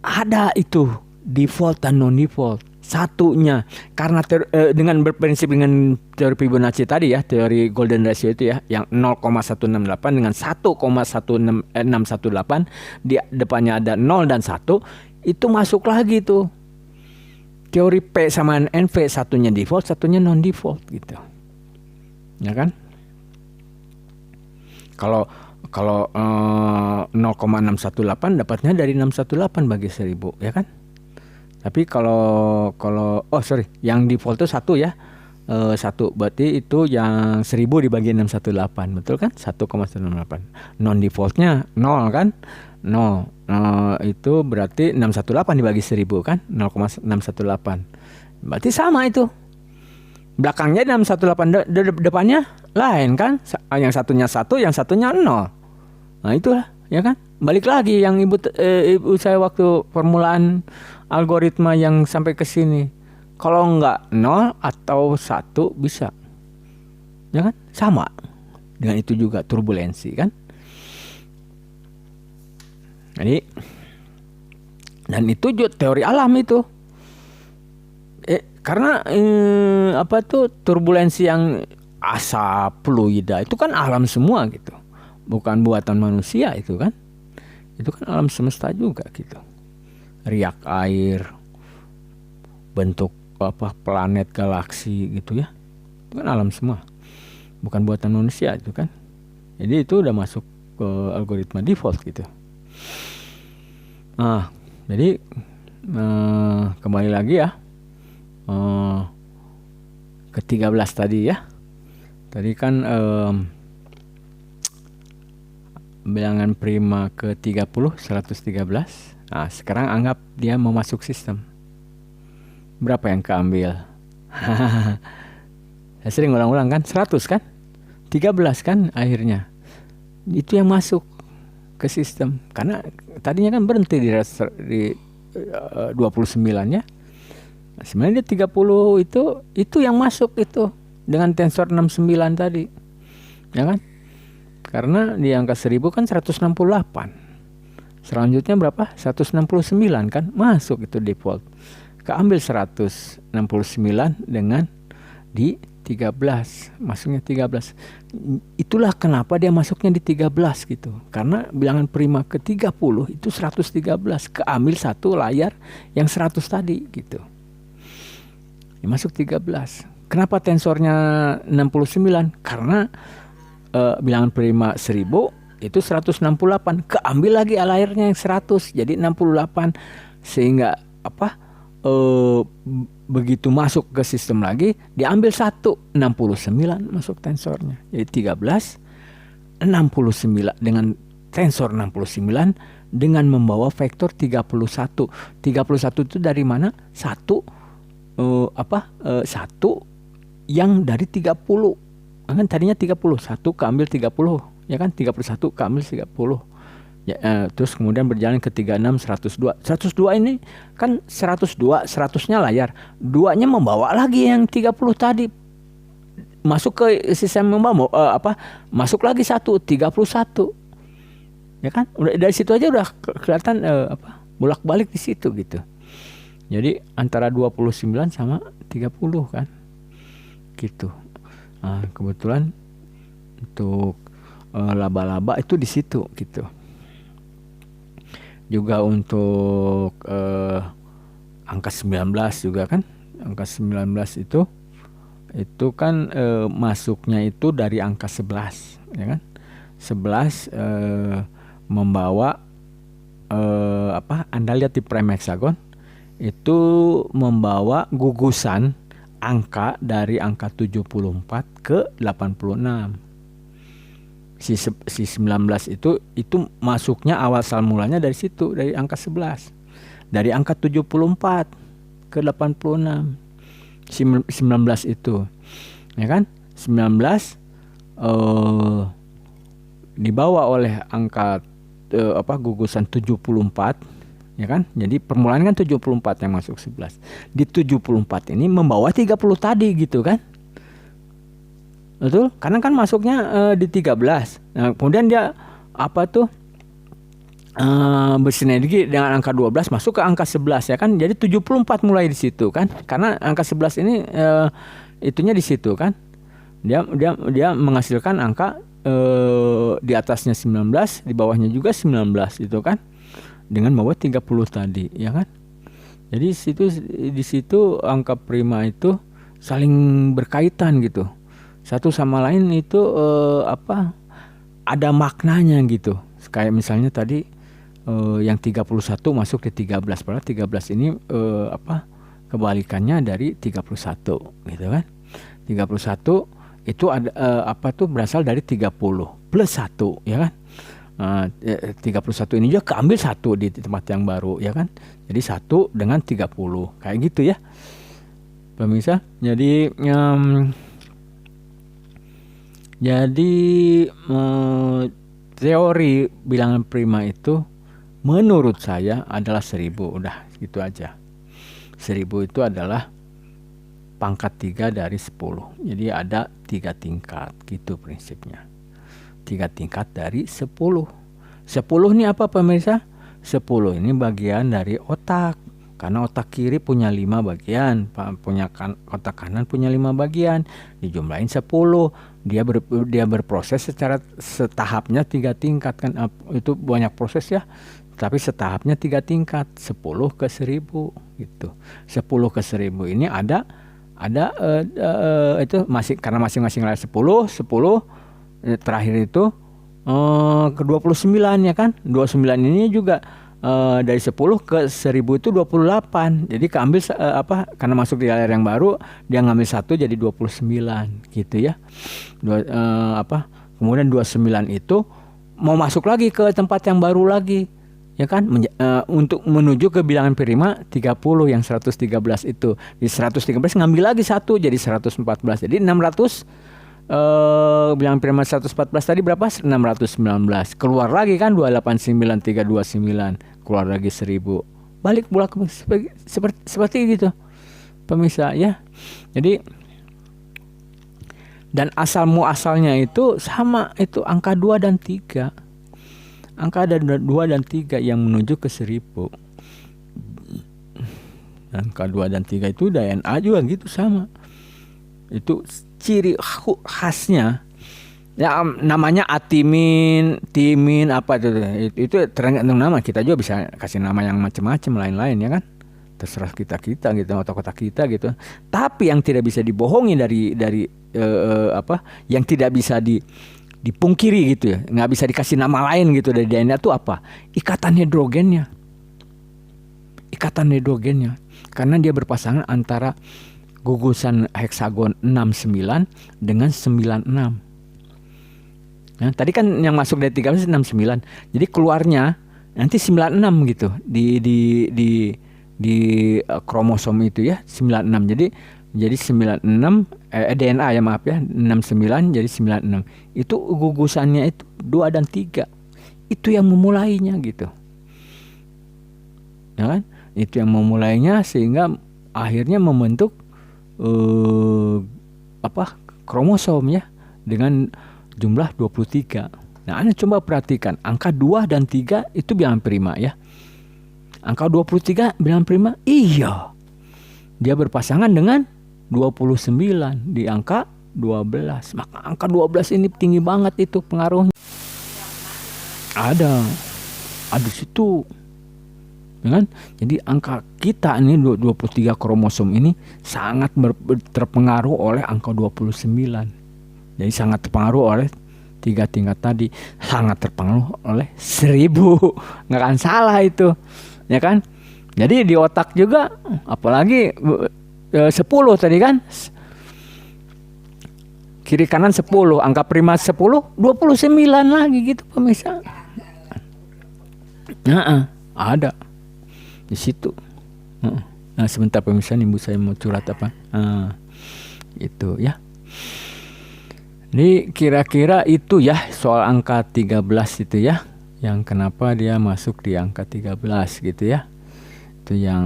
ada itu default dan non default. Satunya karena dengan berprinsip dengan teori Fibonacci tadi ya, teori golden ratio itu ya, yang 0,168 dengan 1,1618 di depannya ada 0 dan 1, itu masuk lagi tuh. Teori P sama NV, satunya default, satunya non default gitu. Ya kan? Kalau 0,618 dapatnya dari 618 bagi 1000 ya kan? Tapi kalau yang default itu 1 ya. 1 berarti itu yang 1000 dibagi 618, betul kan? 1,168. Non defaultnya 0 kan? 0. Itu berarti 618 dibagi 1000 kan? 0,618. Berarti sama itu. Belakangnya 618, depannya lain kan? Yang satunya 1, yang satunya 0. Nah itulah ya kan? Balik lagi yang ibu saya waktu permulaan algoritma yang sampai ke sini. Kalau enggak 0 atau 1 bisa. Ya kan? Sama. Dengan itu juga turbulensi kan? Jadi dan itu juga teori alam itu. Karena turbulensi yang asap, fluida itu kan alam semua gitu. Bukan buatan manusia itu kan. Itu kan alam semesta juga gitu. Riak air, bentuk planet, galaksi gitu ya. Itu kan alam semua. Bukan buatan manusia itu kan. Jadi itu udah masuk ke algoritma default gitu. Nah, jadi kembali lagi ya. Ke 13 tadi ya. Tadi kan bilangan prima ke 30 113. Nah, sekarang anggap dia mau masuk sistem. Berapa yang keambil? Saya sering ulang-ulang kan, 100 kan? 13 kan akhirnya. Itu yang masuk ke sistem. Karena tadinya kan berhenti di 29 ya. Nah, sebenarnya 30 itu yang masuk itu dengan tensor 69 tadi. Ya kan? Karena di angka 1000 kan 168. Selanjutnya berapa? 169 kan? Masuk itu default. Keambil 169 dengan di 13. Masuknya 13. Itulah kenapa dia masuknya di 13 gitu. Karena bilangan prima ke 30 itu 113. Keambil satu layar yang 100 tadi gitu. Dia masuk 13. Kenapa tensornya 69? Karena bilangan prima 1000 itu 168, keambil lagi layarnya yang 100, jadi 68, sehingga begitu masuk ke sistem lagi diambil 169 masuk tensornya, jadi 13 69 dengan tensor 69 dengan membawa vektor 31. 31 itu dari mana? Satu yang dari 30. Kan tadinya 31 keambil 30. Ya kan 31 keambil 30 ya, terus kemudian berjalan ke 36 102 ini kan 102 100-nya layar, 2-nya membawa lagi yang 30 tadi masuk ke sistem membawa masuk lagi 31 ya kan, udah dari situ aja udah kelihatan bolak-balik di situ gitu. Jadi antara 29 sama 30 kan gitu. Nah, kebetulan untuk laba-laba itu di situ gitu. Juga untuk angka 19 juga kan, angka 19 itu kan masuknya itu dari angka 11 ya kan. 11 membawa Anda lihat di prime hexagon itu membawa gugusan angka dari angka 74 ke 86. Si 19 itu masuknya awal mulanya dari situ, dari angka 11. Dari angka 74 ke 86. Si 19 itu. Ya kan? 19 dibawa oleh angka gugusan 74, ya kan? Jadi permulaan kan 74 yang masuk 11. Di 74 ini membawa 30 tadi gitu kan? Betul? Karena kan masuknya di 13. Nah, kemudian dia bersinergi dengan angka 12 masuk ke angka 11 ya kan. Jadi 74 mulai di situ kan. Karena angka 11 ini itunya di situ kan. Dia menghasilkan angka di atasnya 19, di bawahnya juga 19 itu kan. Dengan bawa 30 tadi ya kan. Jadi di situ angka prima itu saling berkaitan gitu. Satu sama lain itu ada maknanya gitu. Kayak misalnya tadi yang 31 masuk ke 13, padahal 13 ini kebalikannya dari 31 gitu kan. 31 itu ada berasal dari 30 plus 1 ya kan. 31 ini juga keambil 1 di tempat yang baru ya kan. Jadi 1 dengan 30 kayak gitu ya pemirsa. Jadi teori bilangan prima itu menurut saya adalah 1000. Udah gitu aja. 1000 itu adalah pangkat 3 dari 10. Jadi ada 3 tingkat gitu prinsipnya. 3 tingkat dari 10. 10 ini apa pemirsa? 10 ini bagian dari otak. Karena otak kiri punya 5 bagian, otak kanan punya 5 bagian. Dijumlahin 10. Dia berproses secara setahapnya 3 tingkat kan. Itu banyak proses ya. Tapi setahapnya 3 tingkat. 10 ke 1000 gitu. 10 ke 1000 ini ada itu karena masing-masing layar 10 terakhir itu ke 29 ya kan. 29 ini juga dari 10 ke 1000 itu 28. Jadi keambil karena masuk di layar yang baru dia ngambil 1 jadi 29 gitu ya. Kemudian 29 itu mau masuk lagi ke tempat yang baru lagi ya kan, untuk menuju ke bilangan prima 30 yang 113 itu. Di 113 ngambil lagi 1 jadi 114. Jadi 600 bilangan prima 114 tadi berapa? 619. Keluar lagi kan 289329. Keluar lagi 1000. Balik bolak seperti gitu pemirsa ya. Jadi dan asalnya itu sama, itu angka 2 dan 3. Angka ada 2 dan 3 yang menuju ke 1000. Angka 2 dan 3 itu DNA juga gitu sama. Itu ciri khasnya ya, namanya atimin, timin apa itu tergantung nama. Kita juga bisa kasih nama yang macam-macam lain-lain ya kan, terserah kita gitu, otak-otak kita gitu. Tapi yang tidak bisa dibohongi dari yang tidak bisa dipungkiri gitu ya, nggak bisa dikasih nama lain gitu dari DNA itu apa? Ikatan hidrogennya, karena dia berpasangan antara gugusan heksagon 69 dengan 96. Nah, tadi kan yang masuk dari 13 69. Jadi keluarnya nanti 96 gitu di kromosom itu ya, 96. Jadi 96 DNA ya maaf ya, 69 jadi 96. Itu gugusannya itu 2 dan 3. Itu yang memulainya gitu. Ya kan? Itu yang memulainya sehingga akhirnya membentuk kromosom ya dengan jumlah 23. Nah, Anda coba perhatikan angka 2 dan 3 itu bilangan prima ya. Angka 23 bilangan prima? Iya. Dia berpasangan dengan 29 di angka 12. Maka angka 12 ini tinggi banget itu pengaruhnya. Ada di situ. Ya kan? Jadi angka kita ini 23 kromosom ini sangat terpengaruh oleh angka 29. Jadi sangat terpengaruh oleh 3 tingkat tadi, sangat terpengaruh oleh 1000. Nggak akan salah itu, ya kan? Jadi di otak juga, apalagi 10 tadi kan, kiri kanan 10, angka prima 10, 29 lagi gitu pemirsa. Ada di situ. Nah, sebentar pemirsa, ibu saya mau curhat apa? Itu ya. Ini kira-kira itu ya soal angka 13 itu ya, yang kenapa dia masuk di angka 13 gitu ya. Itu yang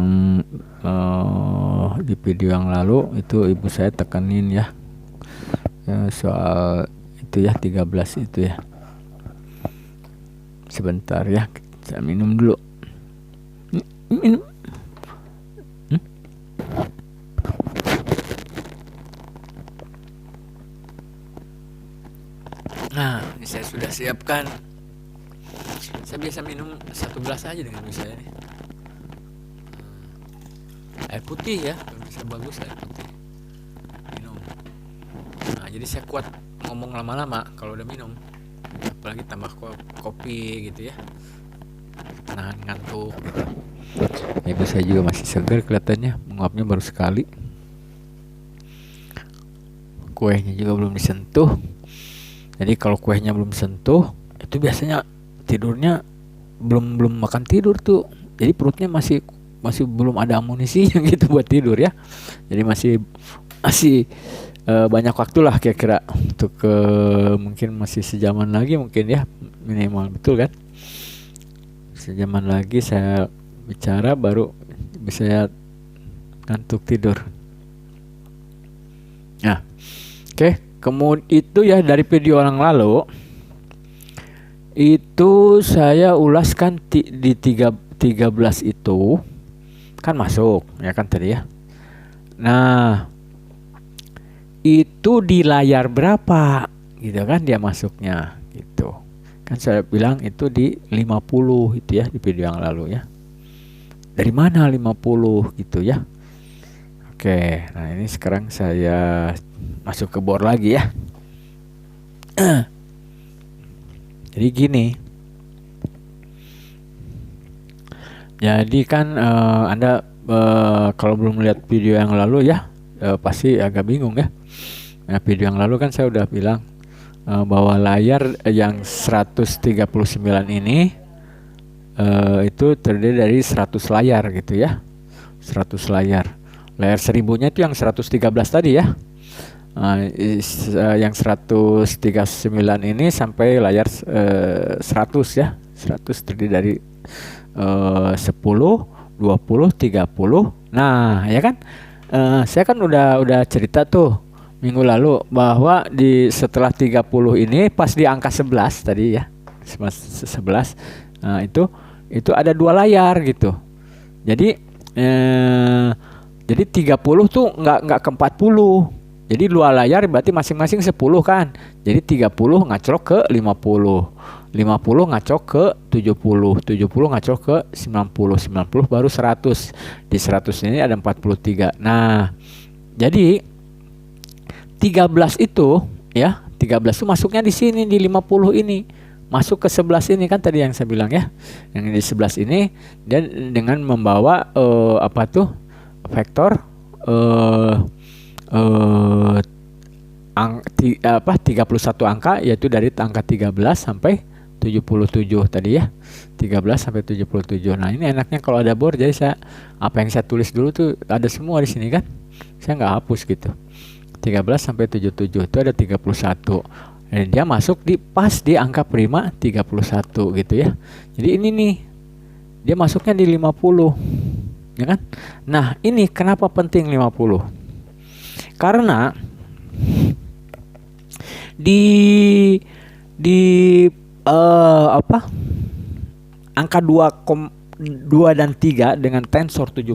di video yang lalu itu ibu saya tekenin ya, soal itu ya 13 itu ya. Sebentar ya, saya minum dulu. Minum. Nah, ini saya sudah siapkan. Saya biasa minum 1 gelas aja dengan saya ini. Air putih ya, bisa bagus air putih. Minum. Nah, jadi saya kuat ngomong lama-lama kalau udah minum. Apalagi tambah kopi gitu ya. Nahan ngantuk gitu. Ibu saya juga masih segar kelihatannya, menguapnya baru sekali. Kuenya juga belum disentuh. Jadi kalau kuenya belum sentuh, itu biasanya tidurnya belum makan tidur tuh. Jadi perutnya masih belum ada amunisinya gitu buat tidur ya. Jadi masih banyak waktu lah kira-kira untuk mungkin masih sejaman lagi mungkin ya, minimal, betul kan? Sejaman lagi saya bicara baru bisa ngantuk tidur. Nah, oke. Kemudian itu ya dari video yang lalu itu saya ulaskan di 13 itu kan masuk ya kan tadi ya. Nah, itu di layar berapa gitu kan dia masuknya gitu. Kan saya bilang itu di 50 itu ya di video yang lalu ya. Dari mana 50 gitu ya. Oke, nah ini sekarang saya masuk ke bor lagi ya. Jadi gini. Jadi kan Anda kalau belum lihat video yang lalu ya pasti agak bingung ya. Nah, video yang lalu kan saya udah bilang bahwa layar yang 139 ini itu terdiri dari 100 layar gitu ya. 100 layar. Layar 1000-nya itu yang 113 tadi ya. Yang 139 ini sampai layar 100 ya. 100 terdiri dari 10, 20, 30. Nah, ya kan? Saya kan udah cerita tuh minggu lalu bahwa setelah 30 ini pas di angka 11 tadi ya. 11. Nah, itu ada 2 layar gitu. Jadi 30 tuh nggak ke 40. Jadi 2 layar berarti masing-masing 10 kan. Jadi 30 ngacrok ke 50. 50 ngacrok ke 70. 70 ngacrok ke 90. 90 baru 100. Di 100 ini ada 43. Nah, jadi 13 itu ya, 13 itu masuknya di sini di 50 ini. Masuk ke 11 ini kan tadi yang saya bilang ya. Yang di 11 ini dan dengan membawa vektor 31 angka, yaitu dari angka 13 sampai 77 tadi ya. 13 sampai 77. Nah, ini enaknya kalau ada bor, jadi apa yang saya tulis dulu tuh ada semua di sini kan. Saya nggak hapus gitu. 13 sampai 77 itu ada 31. Dan dia masuk pas di angka prima 31 gitu ya. Jadi ini nih dia masuknya di 50. Ya kan? Nah, ini kenapa penting 50? Karena angka 2 dan 3 dengan tensor 7+1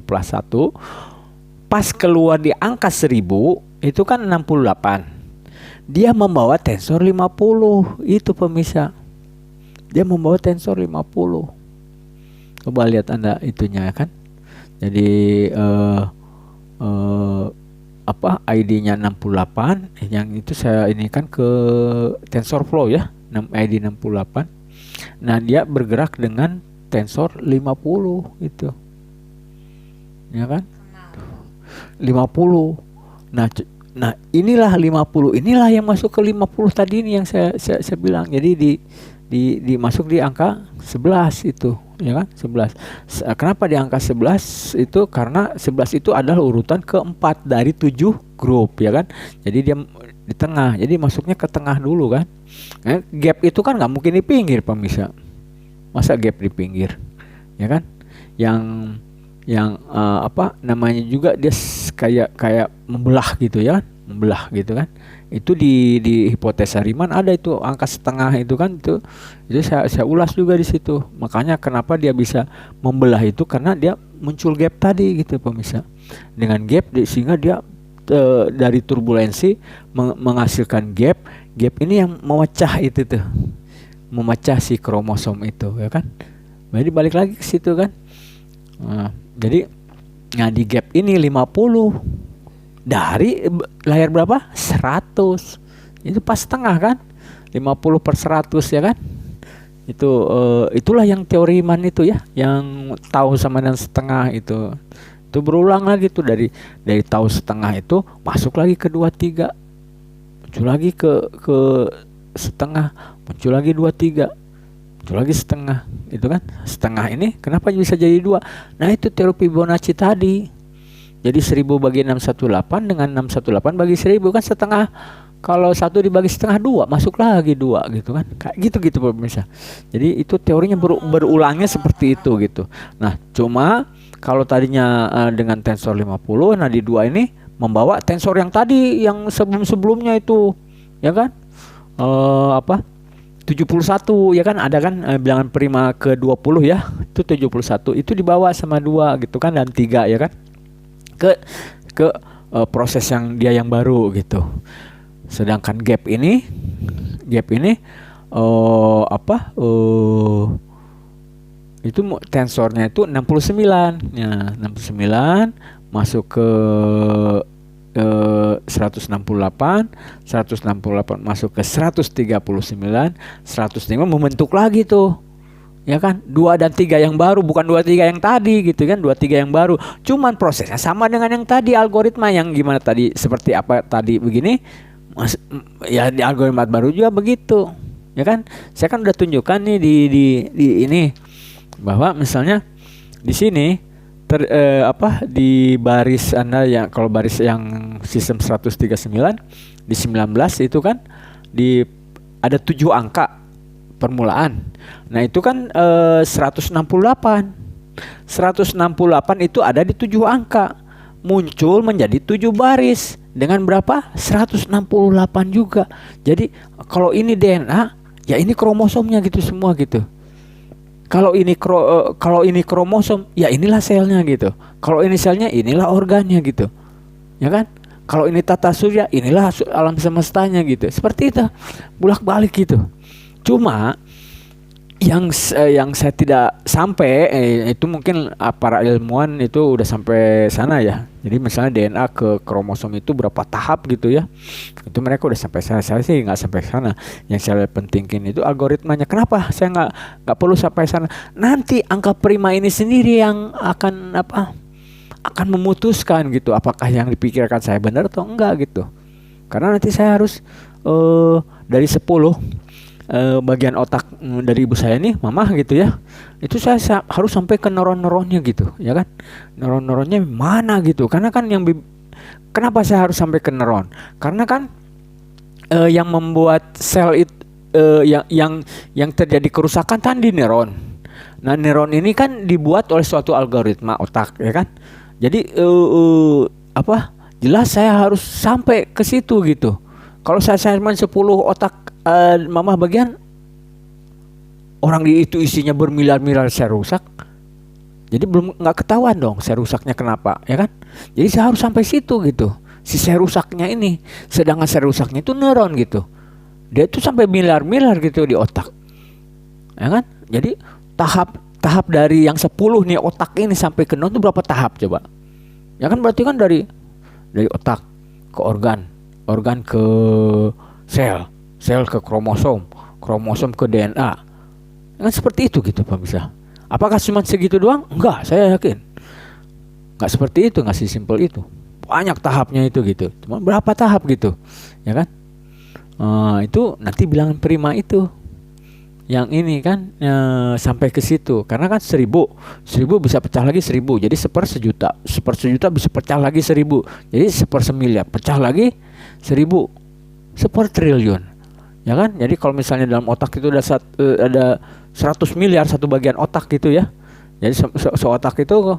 pas keluar di angka 1000 itu kan 68. dia membawa tensor 50. Itu pemirsa. Dia membawa tensor 50. Coba lihat Anda itunya kan. Jadi ID-nya 68, yang itu saya ini kan ke TensorFlow ya, ID 68. Nah, dia bergerak dengan tensor 50 itu. Ya kan? 50. Nah, inilah 50. Inilah yang masuk ke 50 tadi ini yang saya bilang. Jadi dimasuk di angka 11 itu, ya kan? 11. Kenapa di angka 11 itu? Karena 11 itu adalah urutan keempat dari 7 grup, ya kan? Jadi dia di tengah. Jadi masuknya ke tengah dulu kan. Gap itu kan nggak mungkin di pinggir, pemirsa. Masa gap di pinggir? Ya kan? Yang namanya juga dia kayak membelah gitu ya, membelah gitu kan. Itu di hipotesa Riemann ada itu angka setengah itu kan, itu saya ulas juga di situ. Makanya kenapa dia bisa membelah itu, karena dia muncul gap tadi gitu pemirsa. Dengan gap sehingga dia dari turbulensi menghasilkan gap ini yang memecah itu tuh, memecah si kromosom itu, ya kan. Jadi balik lagi ke situ kan. Jadi di gap ini 50 dari layar berapa? 100. Itu pas setengah kan? 50/100 ya kan? Itulah yang teori Riemann itu ya, yang tahu sama dengan setengah itu. Itu berulang lagi tuh dari tahu setengah itu masuk lagi ke 23. Muncul lagi ke setengah, muncul lagi 23. Muncul lagi setengah. Itu kan? Setengah ini kenapa bisa jadi 2? Nah, itu teori Fibonacci tadi. Jadi 1000 bagi 618 dengan 618 bagi 1000 kan setengah. Kalau 1 dibagi setengah 2 masuk lagi 2 gitu kan. Kayak gitu pemirsa. Jadi itu teorinya berulangnya seperti itu gitu. Nah, cuma kalau tadinya dengan tensor 50, nah di 2 ini membawa tensor yang tadi yang sebelumnya itu, ya kan? 71 ya kan, ada kan bilangan prima ke 20 ya. Itu 71 itu dibawa sama 2 gitu kan, dan 3 ya kan. Ke proses yang dia yang baru gitu. Sedangkan gap ini itu tensornya itu 69. Ya, 69 masuk ke 168 masuk ke 139, 105 membentuk lagi tuh. Ya kan, 2 dan 3 yang baru, bukan 2 3 yang tadi gitu kan, 2 3 yang baru. Cuman prosesnya sama dengan yang tadi, algoritma yang gimana tadi, seperti apa tadi begini, ya di algoritma baru juga begitu. Ya kan? Saya kan udah tunjukkan nih di ini bahwa misalnya di sini di baris Anda yang, kalau baris yang sistem 139 di 19 itu kan ada 7 angka permulaan. Nah, itu kan 168 itu ada di 7 angka, muncul menjadi 7 baris dengan berapa? 168 juga. Jadi kalau ini DNA, ya ini kromosomnya gitu semua gitu. Kalau ini kromosom, ya inilah selnya gitu. Kalau ini selnya, inilah organnya gitu. Ya kan? Kalau ini tata surya, inilah alam semestanya gitu. Seperti itu, bolak-balik gitu. Cuma yang saya tidak sampai itu mungkin para ilmuwan itu udah sampai sana ya. Jadi misalnya DNA ke kromosom itu berapa tahap gitu ya. Itu mereka udah sampai sana. Saya sih nggak sampai sana. Yang saya pentingin itu algoritmanya. Kenapa saya nggak perlu sampai sana? Nanti angka prima ini sendiri yang akan memutuskan gitu, apakah yang dipikirkan saya benar atau enggak gitu. Karena nanti saya harus dari 10 bagian otak dari ibu saya nih, mama gitu ya, itu saya harus sampai ke neuron-neuronnya gitu, ya kan? Neuron-neuronnya mana gitu? Karena kan kenapa saya harus sampai ke neuron? Karena kan yang membuat sel itu yang terjadi kerusakan kan di neuron. Nah, neuron ini kan dibuat oleh suatu algoritma otak, ya kan? Jadi jelas saya harus sampai ke situ gitu. Kalau saya cuma 10 otak mama bagian, orang itu isinya bermiliar-miliar sel rusak, jadi nggak ketahuan dong sel rusaknya kenapa, ya kan? Jadi saya harus sampai situ gitu. si sel rusaknya ini. Sedangkan sel rusaknya itu neuron gitu. Dia tuh sampai miliar-miliar gitu di otak. Ya kan? Jadi tahap dari yang 10 nih otak ini sampai ke neuron itu berapa tahap coba? Ya kan berarti kan dari otak ke organ ke sel ke kromosom ke DNA. Kan seperti itu gitu pemirsa. Apakah cuma segitu doang? Enggak, saya yakin enggak seperti itu, enggak sesimpel itu. Banyak tahapnya itu gitu. Cuma berapa tahap gitu, ya kan? Itu nanti bilangan prima itu. Yang ini kan sampai ke situ. Karena kan 1000 bisa pecah lagi 1000. Jadi 1/1000. 1/1000 bisa pecah lagi 1000. Jadi 1/1000 pecah lagi 1000. 1/triliun. Ya kan? Jadi kalau misalnya dalam otak itu ada 100 miliar satu bagian otak gitu ya. Jadi seotak itu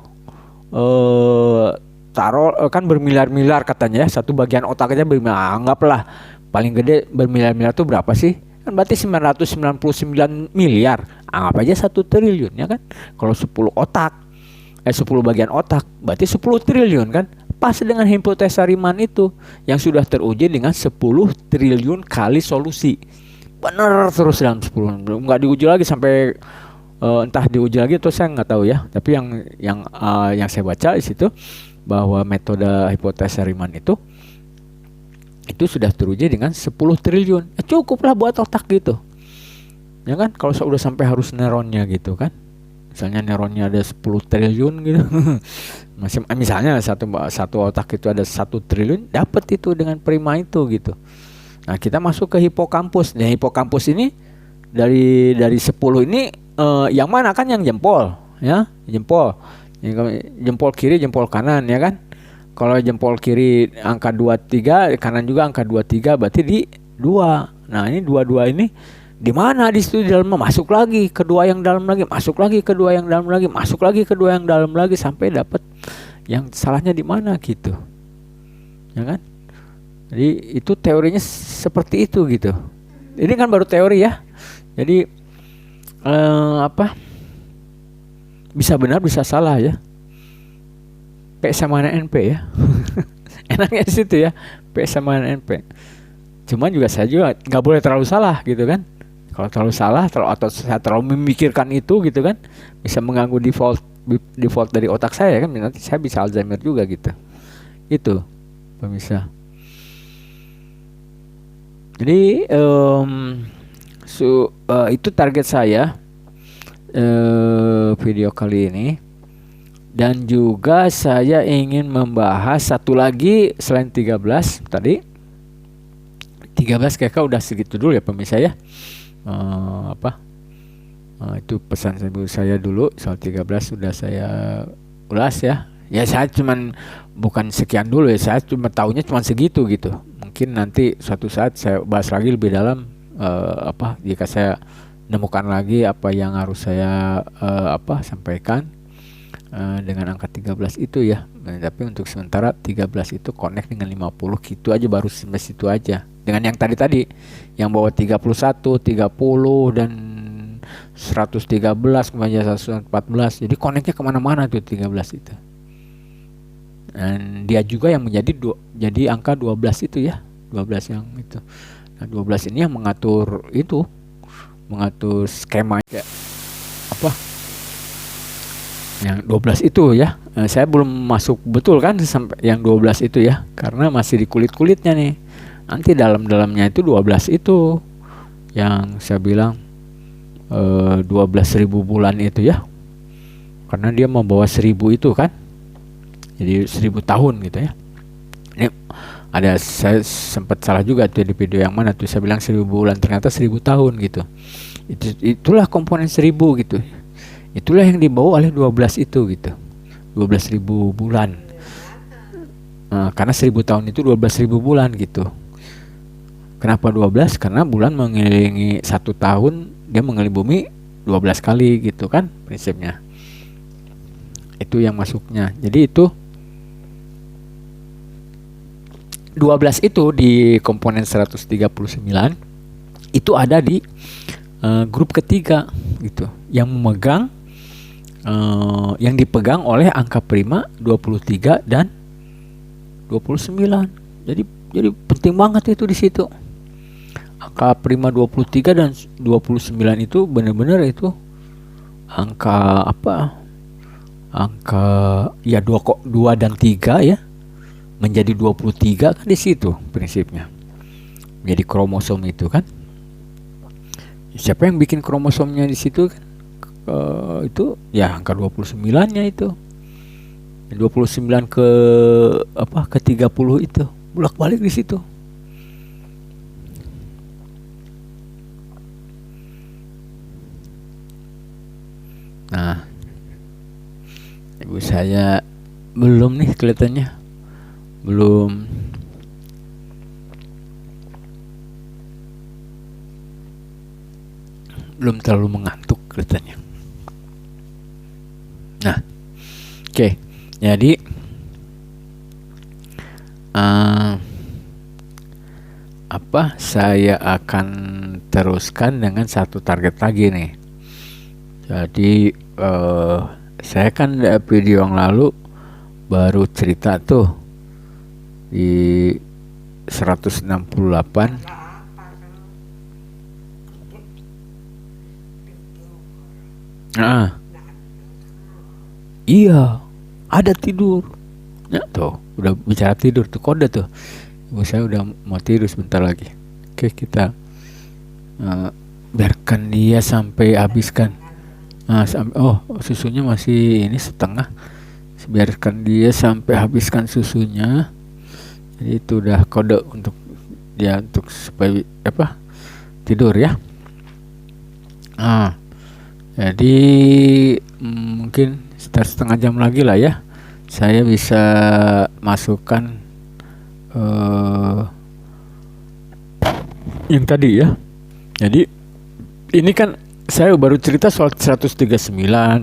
taruh kan bermiliar-miliar katanya ya. Satu bagian otak aja bermiliar. Anggaplah paling gede bermiliar-miliar itu berapa sih? Kan berarti 999 miliar. Anggap aja 1 triliun ya kan. Kalau 10 bagian otak berarti 10 triliun kan. Pas dengan hipotesa Riemann itu yang sudah teruji dengan 10 triliun kali solusi. Bener terus dalam 10. Belum nggak diuji lagi sampai entah diuji lagi atau saya nggak tahu ya. Tapi yang saya baca di situ bahwa metode hipotesa Riemann itu sudah teruji dengan 10 triliun. Cukuplah buat otak gitu. Ya kan kalau sudah sampai harus neuronnya gitu kan. Misalnya neuronnya ada 10 triliun gitu. Misalnya satu otak itu ada 1 triliun, dapat itu dengan prima itu gitu. Nah, kita masuk ke hipokampus. Nah, hipokampus ini dari 10 ini yang mana kan yang jempol ya, jempol kiri, jempol kanan ya kan. Kalau jempol kiri angka 23, kanan juga angka 23, berarti di 2. Nah, ini 22 ini di mana di situ di dalam, masuk lagi kedua yang dalam lagi, masuk lagi kedua yang dalam lagi, masuk lagi kedua yang dalam lagi sampai dapat yang salahnya di mana gitu. Ya kan? Jadi itu teorinya seperti itu gitu. Ini kan baru teori ya. Jadi bisa benar bisa salah ya. P sama NP ya. Enaknya di situ ya. P sama NP. Cuman juga saya juga nggak boleh terlalu salah gitu kan. Kalau terlalu salah atau saya terlalu memikirkan itu gitu kan, bisa mengganggu default dari otak saya kan, nanti saya bisa Alzheimer juga gitu. Itu pemirsa. Jadi itu target saya video kali ini. Dan juga saya ingin membahas satu lagi selain 13 tadi. 13 kayaknya udah segitu dulu ya pemirsa ya. Itu pesan saya dulu soal 13 sudah saya ulas ya. Ya saya cuman bukan sekian dulu ya, saya cuma taunya cuma segitu gitu. Mungkin nanti suatu saat saya bahas lagi lebih dalam jika saya nemukan lagi apa yang harus saya sampaikan dengan angka 13 itu ya. Tapi untuk sementara 13 itu connect dengan 50 gitu aja, baru sampai situ aja. Dengan yang tadi yang bawa 31, 30 dan 113 kemudian 114. Jadi connectnya kemana-mana tuh 13 itu. Dan dia juga yang jadi angka 12 itu ya. 12 yang itu. Nah, 12 ini yang mengatur skema ya. Yang 12 itu ya. Saya belum masuk betul kan sampai yang 12 itu ya. Karena masih di kulit-kulitnya nih. Nanti dalam-dalamnya itu 12 itu yang saya bilang 12.000 bulan itu ya. Karena dia membawa 1000 itu kan. Jadi 1000 tahun gitu ya. Ini saya sempat salah juga tuh di video yang mana tuh saya bilang 1000 bulan, ternyata 1000 tahun gitu. Itulah komponen 1000 gitu. Itulah yang dibawa oleh 12 itu gitu. 12.000 bulan. Karena 1000 tahun itu 12.000 bulan gitu. Kenapa 12? Karena bulan mengelilingi 1 tahun, dia mengelilingi bumi 12 kali gitu kan prinsipnya. Itu yang masuknya. Jadi itu 12 itu di komponen 139 itu ada di grup ketiga gitu. Yang memegang yang dipegang oleh angka prima 23 dan 29. Jadi penting banget itu di situ. Angka prima 23 dan 29 itu benar-benar itu angka apa? Angka ya 2 dan 3 ya. Menjadi 23 kan di situ prinsipnya. Menjadi kromosom itu kan. Siapa yang bikin kromosomnya di situ kan? Itu ya angka 29-nya itu. 29 ke apa? Ke 30 itu. Bolak-balik di situ. Nah, ibu saya belum nih kelihatannya. Belum terlalu mengantuk kelihatannya. Nah, oke. Jadi saya akan teruskan dengan satu target lagi nih. Jadi saya kan video yang lalu baru cerita tuh di 168. Iya, ada tidur. Ya tuh, udah bicara tidur tuh kode tuh. Ibu saya udah mau tidur sebentar lagi. Oke, kita biarkan dia sampai habiskan. Susunya masih ini setengah. Biarkan dia sampai habiskan susunya. Jadi itu udah kode untuk dia untuk supaya tidur ya. Jadi mungkin sekitar setengah jam lagi lah ya. Saya bisa masukkan yang tadi ya. Jadi ini kan saya baru cerita soal 139, 168,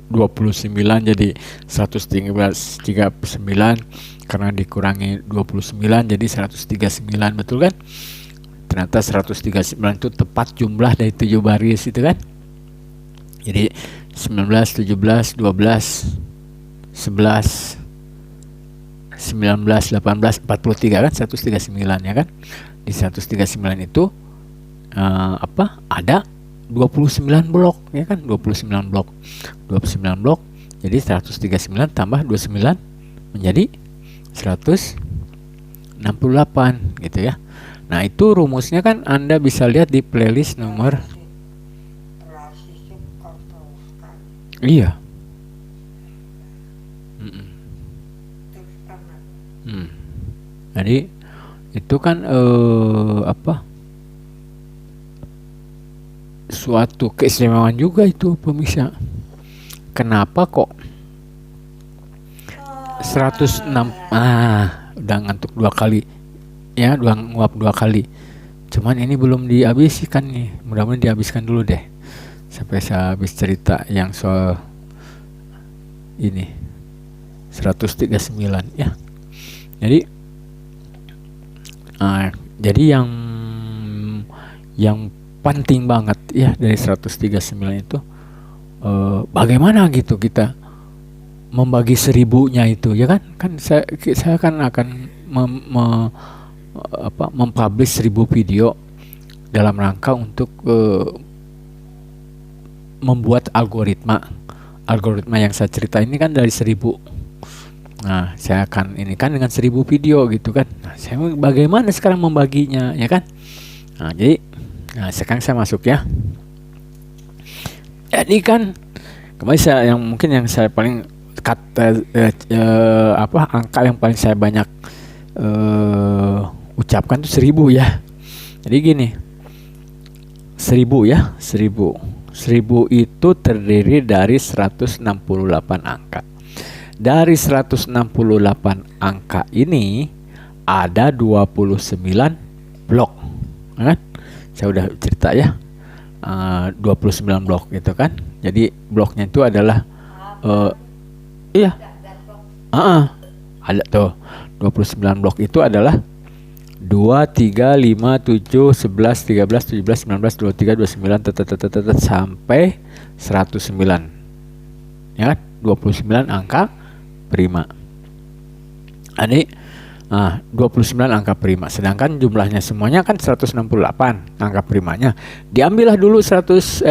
29 jadi 139 karena dikurangi 29 jadi 139, betul kan? Ternyata 139 itu tepat jumlah dari 7 baris itu kan. Jadi 19, 17, 12, 11, 19, 18, 43 kan 139 ya kan. Di 139 itu ada 29 blok ya kan, 29 blok. 29 blok jadi 139 tambah 29 menjadi 168 gitu ya. Nah, itu rumusnya kan Anda bisa lihat di playlist nomor. Iya. Jadi itu kan suatu keistimewaan juga itu pemirsa. Kenapa kok 106 udah ngantuk 2 kali ya, nguap 2 kali. Cuman ini belum dihabiskan nih, mudah-mudahan dihabiskan dulu deh sampai saya habis cerita yang soal ini 139 ya. Jadi yang penting banget ya dari 139 itu bagaimana gitu kita membagi 1000-nya itu ya kan saya kan akan mempublish 1000 video dalam rangka untuk membuat algoritma yang saya cerita ini kan dari 1000. Nah, saya akan ini kan dengan 1000 video gitu kan. Nah, saya bagaimana sekarang membaginya ya kan. Nah, jadi sekarang saya masuk ya. Jadi kan kemarin yang saya paling angka yang paling saya banyak ucapkan tuh 1000 ya. Jadi gini, 1000 ya, 1000 itu terdiri dari 168 angka. Dari 168 angka ini ada 29 blok kan? Saya udah cerita ya, 29 blok gitu kan. Jadi bloknya itu adalah ada tuh 29 blok itu adalah 2, 3, 5, 7, 11, 13, 17, 19, 23, 29 sampai 109 ya kan? 29 angka prima. Adik, 29 angka prima, sedangkan jumlahnya semuanya kan 168 angka primanya. Diambillah dulu 29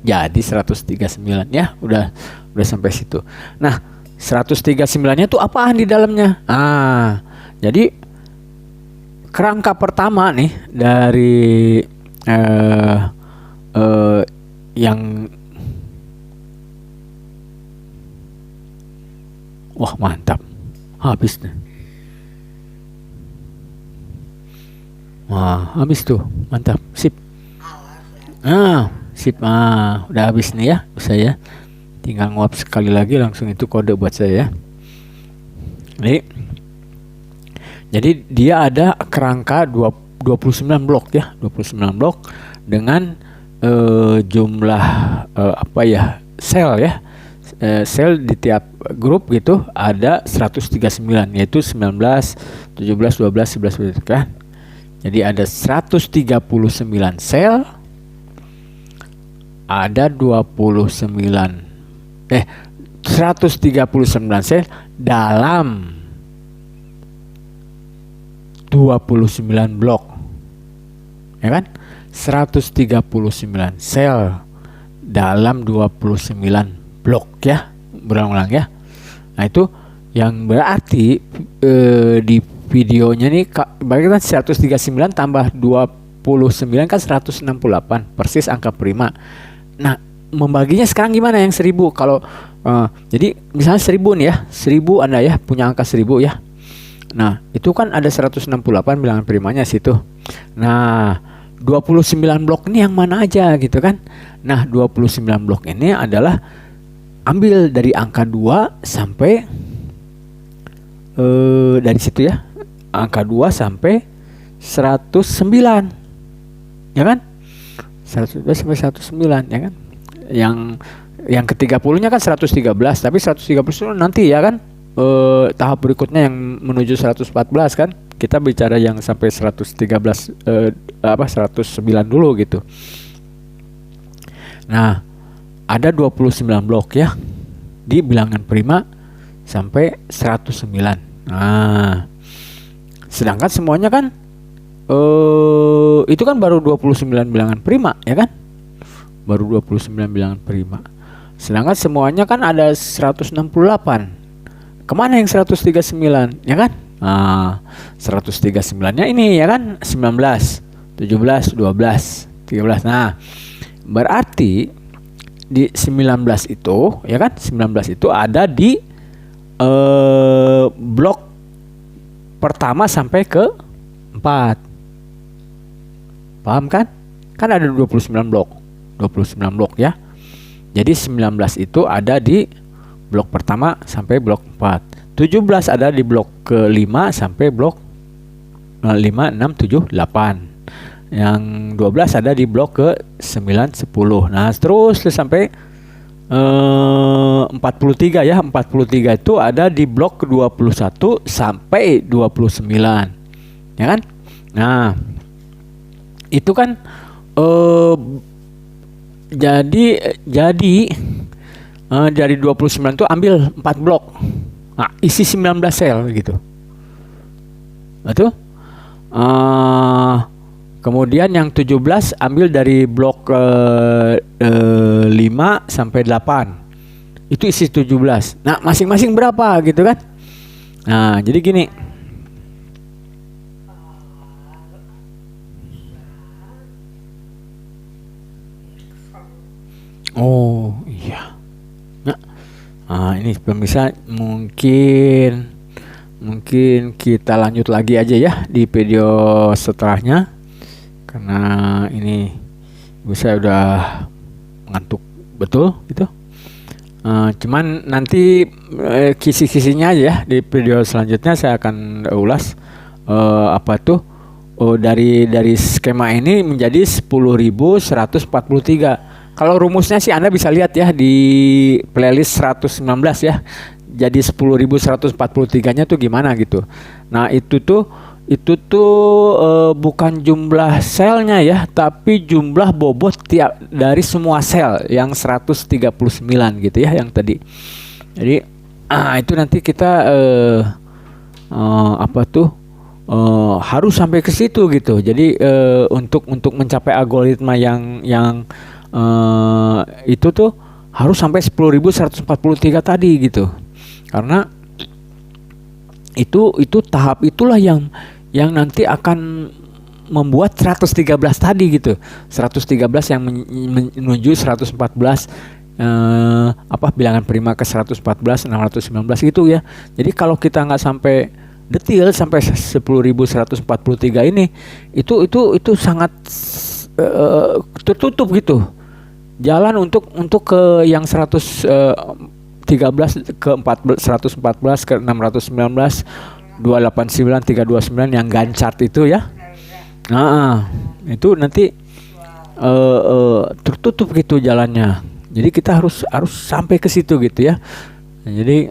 jadi 139 ya. Udah sampai situ. Nah, 139-nya tuh apaan di dalamnya? Jadi kerangka pertama nih dari yang wah mantap, habis nih. Wah, habis tuh, mantap, sip. Sip, udah habis nih ya, bisa ya. Tinggal nguap sekali lagi, langsung itu kode buat saya ya. Jadi dia ada kerangka 29 blok ya, 29 blok dengan jumlah sel ya. Sel di tiap grup gitu ada 139, yaitu 19, 17, 12, 11 kan. Jadi ada 139 sel, ada 139 sel dalam 29 blok. Ya kan? 139 sel dalam 29 blok ya. Berulang-ulang ya. Nah, itu yang berarti di videonya nih bagaimana 139 tambah 29 kan 168, persis angka prima. Nah, membaginya sekarang gimana yang 1000? Kalau jadi misalnya 1000 nih ya, 1000 Anda ya punya angka 1000 ya. Nah, itu kan ada 168 bilangan primanya situ. Nah, 29 blok ini yang mana aja gitu kan. Nah, 29 blok ini adalah ambil dari angka 2 sampai dari situ ya. Angka 2 sampai 109. Ya kan? 102 sampai 109 ya kan? Yang ke-30-nya kan 113, tapi 130 nanti ya kan? Tahap berikutnya yang menuju 114 kan. Kita bicara yang sampai 109 dulu gitu. Nah, ada 29 blok ya di bilangan prima sampai 109. Nah, sedangkan semuanya kan itu kan baru 29 bilangan prima ya kan? Baru 29 bilangan prima. Sedangkan semuanya kan ada 168. Kemana yang 139 ya kan? 139-nya ini ya kan 19, 17, 12, 13. Nah, berarti di 19 itu ya kan 19 itu ada di blok pertama sampai ke 4. Paham kan? Kan ada 29 blok. 29 blok ya. Jadi 19 itu ada di blok pertama sampai blok 4. 17 ada di blok ke-5 sampai blok 5, 6, 7, 8. Yang 12 ada di blok ke-9, 10. Nah, terus sampai 43 ya. 43 itu ada di blok ke-21 sampai 29. Ya kan? Nah, itu kan jadi dari 29 itu ambil 4 blok. Nah, isi 19 sel gitu. Betul? Kemudian yang 17 ambil dari blok 5 sampai 8. Itu isi 17. Nah, masing-masing berapa gitu kan? Nah, jadi gini. Oh, iya. Nah, ini pemirsa mungkin kita lanjut lagi aja ya di video setelahnya, karena ini saya udah ngantuk betul gitu. Cuman nanti kisi-kisinya aja ya di video selanjutnya saya akan ulas dari skema ini menjadi 10.143. Kalau rumusnya sih Anda bisa lihat ya di playlist 119 ya. Jadi 10.143-nya tuh gimana gitu. Nah, itu tuh bukan jumlah selnya ya, tapi jumlah bobot dari semua sel yang 139 gitu ya yang tadi. Jadi Itu nanti kita apa tuh harus sampai ke situ gitu. Jadi untuk mencapai algoritma yang itu tuh harus sampai 10.143 tadi gitu. Karena itu tahap itulah yang nanti akan membuat 113 tadi gitu. 113 yang menuju 114 bilangan prima ke 114, 619 gitu ya. Jadi kalau kita nggak sampai detail sampai 10.143 ini, itu sangat tertutup gitu. Jalan untuk ke yang 113 ke 114 ke 619 289 329 yang Gantt itu ya. Itu nanti tertutup gitu jalannya. Jadi kita harus sampai ke situ gitu ya. Jadi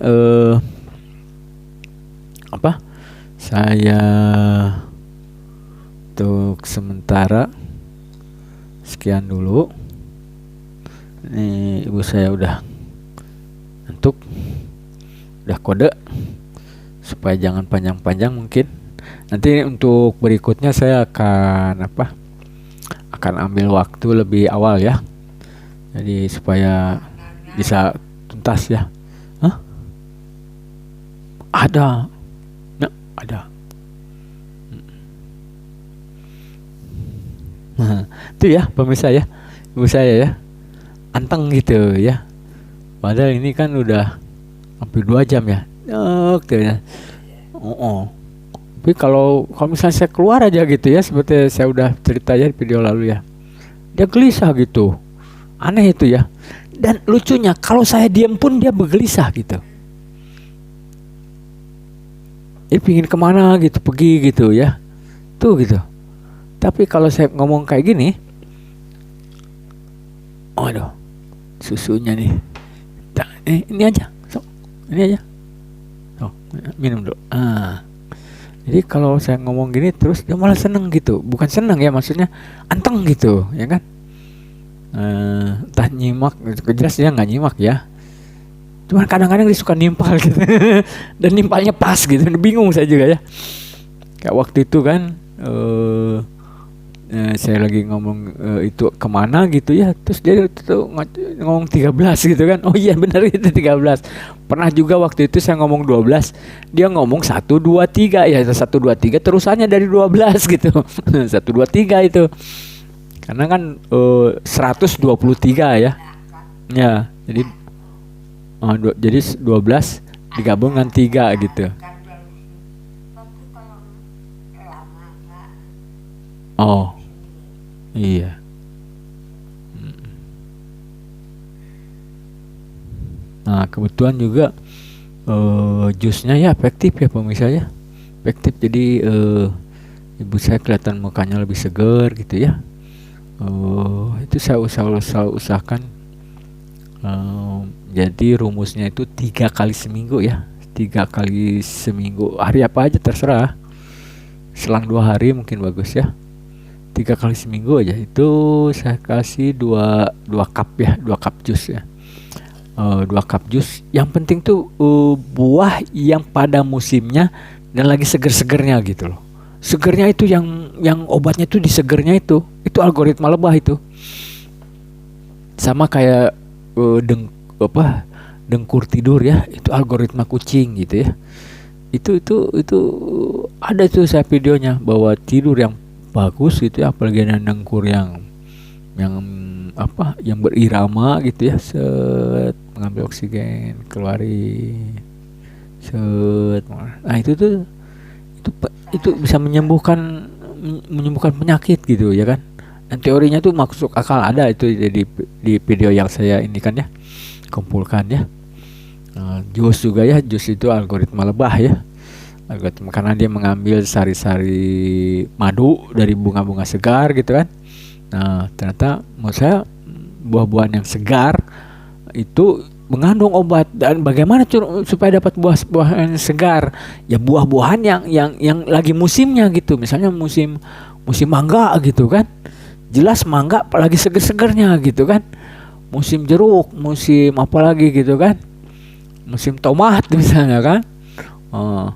saya untuk sementara sekian dulu. Ini ibu saya udah ngantuk, udah kode supaya jangan panjang-panjang mungkin. Nanti untuk berikutnya saya akan ambil waktu lebih awal ya. Jadi supaya bisa tuntas ya. Ada. Itu ya pemirsa ya, ibu saya ya, anteng gitu ya. Padahal ini kan udah hampir 2 jam ya. Tapi kalau misalnya saya keluar aja gitu ya, seperti saya udah cerita ya di video lalu ya, dia gelisah gitu, aneh itu ya. Dan lucunya kalau saya diam pun dia bergelisah gitu. Pingin kemana gitu, pergi gitu ya, tuh gitu. Tapi kalau saya ngomong kayak gini, aduh, susunya nih, ini aja, ini aja, minum dulu. Jadi kalau saya ngomong gini terus dia malah seneng gitu, bukan seneng ya, maksudnya anteng gitu, ya kan? Entah nyimak, jelas dia nggak nyimak ya. Cuman kadang-kadang dia suka nimpal gitu, dan nimpalnya pas gitu, bingung saya juga ya. Kayak waktu itu kan, saya lagi ngomong itu kemana gitu ya, terus dia tuh ngomong 13 gitu kan. Oh iya benar itu 13. Pernah juga waktu itu saya ngomong 12, dia ngomong 1 2 3 ya, 1 2 3 terusannya dari 12 gitu. 1 2 3 itu. Karena kan 123 ya. Ya, jadi 12 digabung dengan 3 gitu. Oh. Iya. Nah, kebetulan juga jusnya ya efektif ya pemirsa ya. Efektif, jadi ibu saya kelihatan mukanya lebih segar gitu ya. Itu saya usahakan. Jadi rumusnya itu 3 kali seminggu ya. 3 kali seminggu. Hari apa aja terserah. Selang 2 hari mungkin bagus ya. 3 kali seminggu aja itu saya kasih 2 cup ya, 2 cup jus ya. 2 cup jus. Yang penting tuh buah yang pada musimnya dan lagi seger-segernya gitu loh. Segernya itu yang obatnya tuh di segernya itu algoritma lebah itu. Sama kayak dengkur tidur ya, itu algoritma kucing gitu ya. Itu ada tuh saya videonya bahwa tidur yang bagus gitu ya, apalagi ada dengkur yang berirama gitu ya, set mengambil oksigen, keluarin, set. Nah itu bisa menyembuhkan penyakit gitu ya kan. Dan teorinya tuh masuk akal, ada itu di video yang saya ini kan ya, kumpulkan ya. Jus juga ya, jus itu algoritma lebah ya. Karena dia mengambil sari-sari madu dari bunga-bunga segar gitu kan. Nah ternyata menurut saya buah-buahan yang segar itu mengandung obat. Dan bagaimana supaya dapat buah-buahan segar? Ya buah-buahan yang lagi musimnya gitu. Misalnya musim mangga gitu kan, jelas mangga lagi seger-segernya gitu kan. Musim jeruk, musim apa lagi gitu kan. musim tomat misalnya kan. Oh.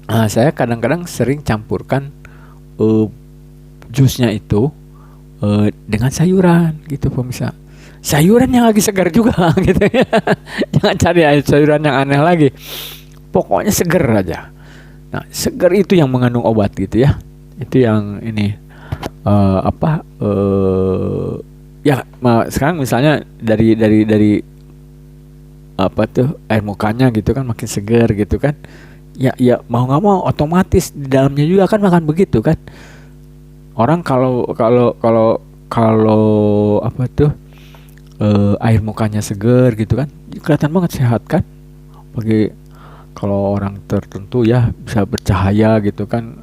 Nah, saya kadang-kadang sering campurkan jusnya itu dengan sayuran gitu pemirsa. Sayuran yang lagi segar juga gitu ya. Jangan cari sayuran yang aneh lagi. Pokoknya segar aja. Nah, segar itu yang mengandung obat gitu ya. Itu yang ini ya sekarang misalnya dari apa tuh air mukanya gitu kan makin segar gitu kan. Ya mau nggak mau otomatis di dalamnya juga kan makan begitu kan. Orang kalau apa tuh air mukanya segar gitu kan kelihatan banget sehat kan. Bagi kalau orang tertentu ya bisa bercahaya gitu kan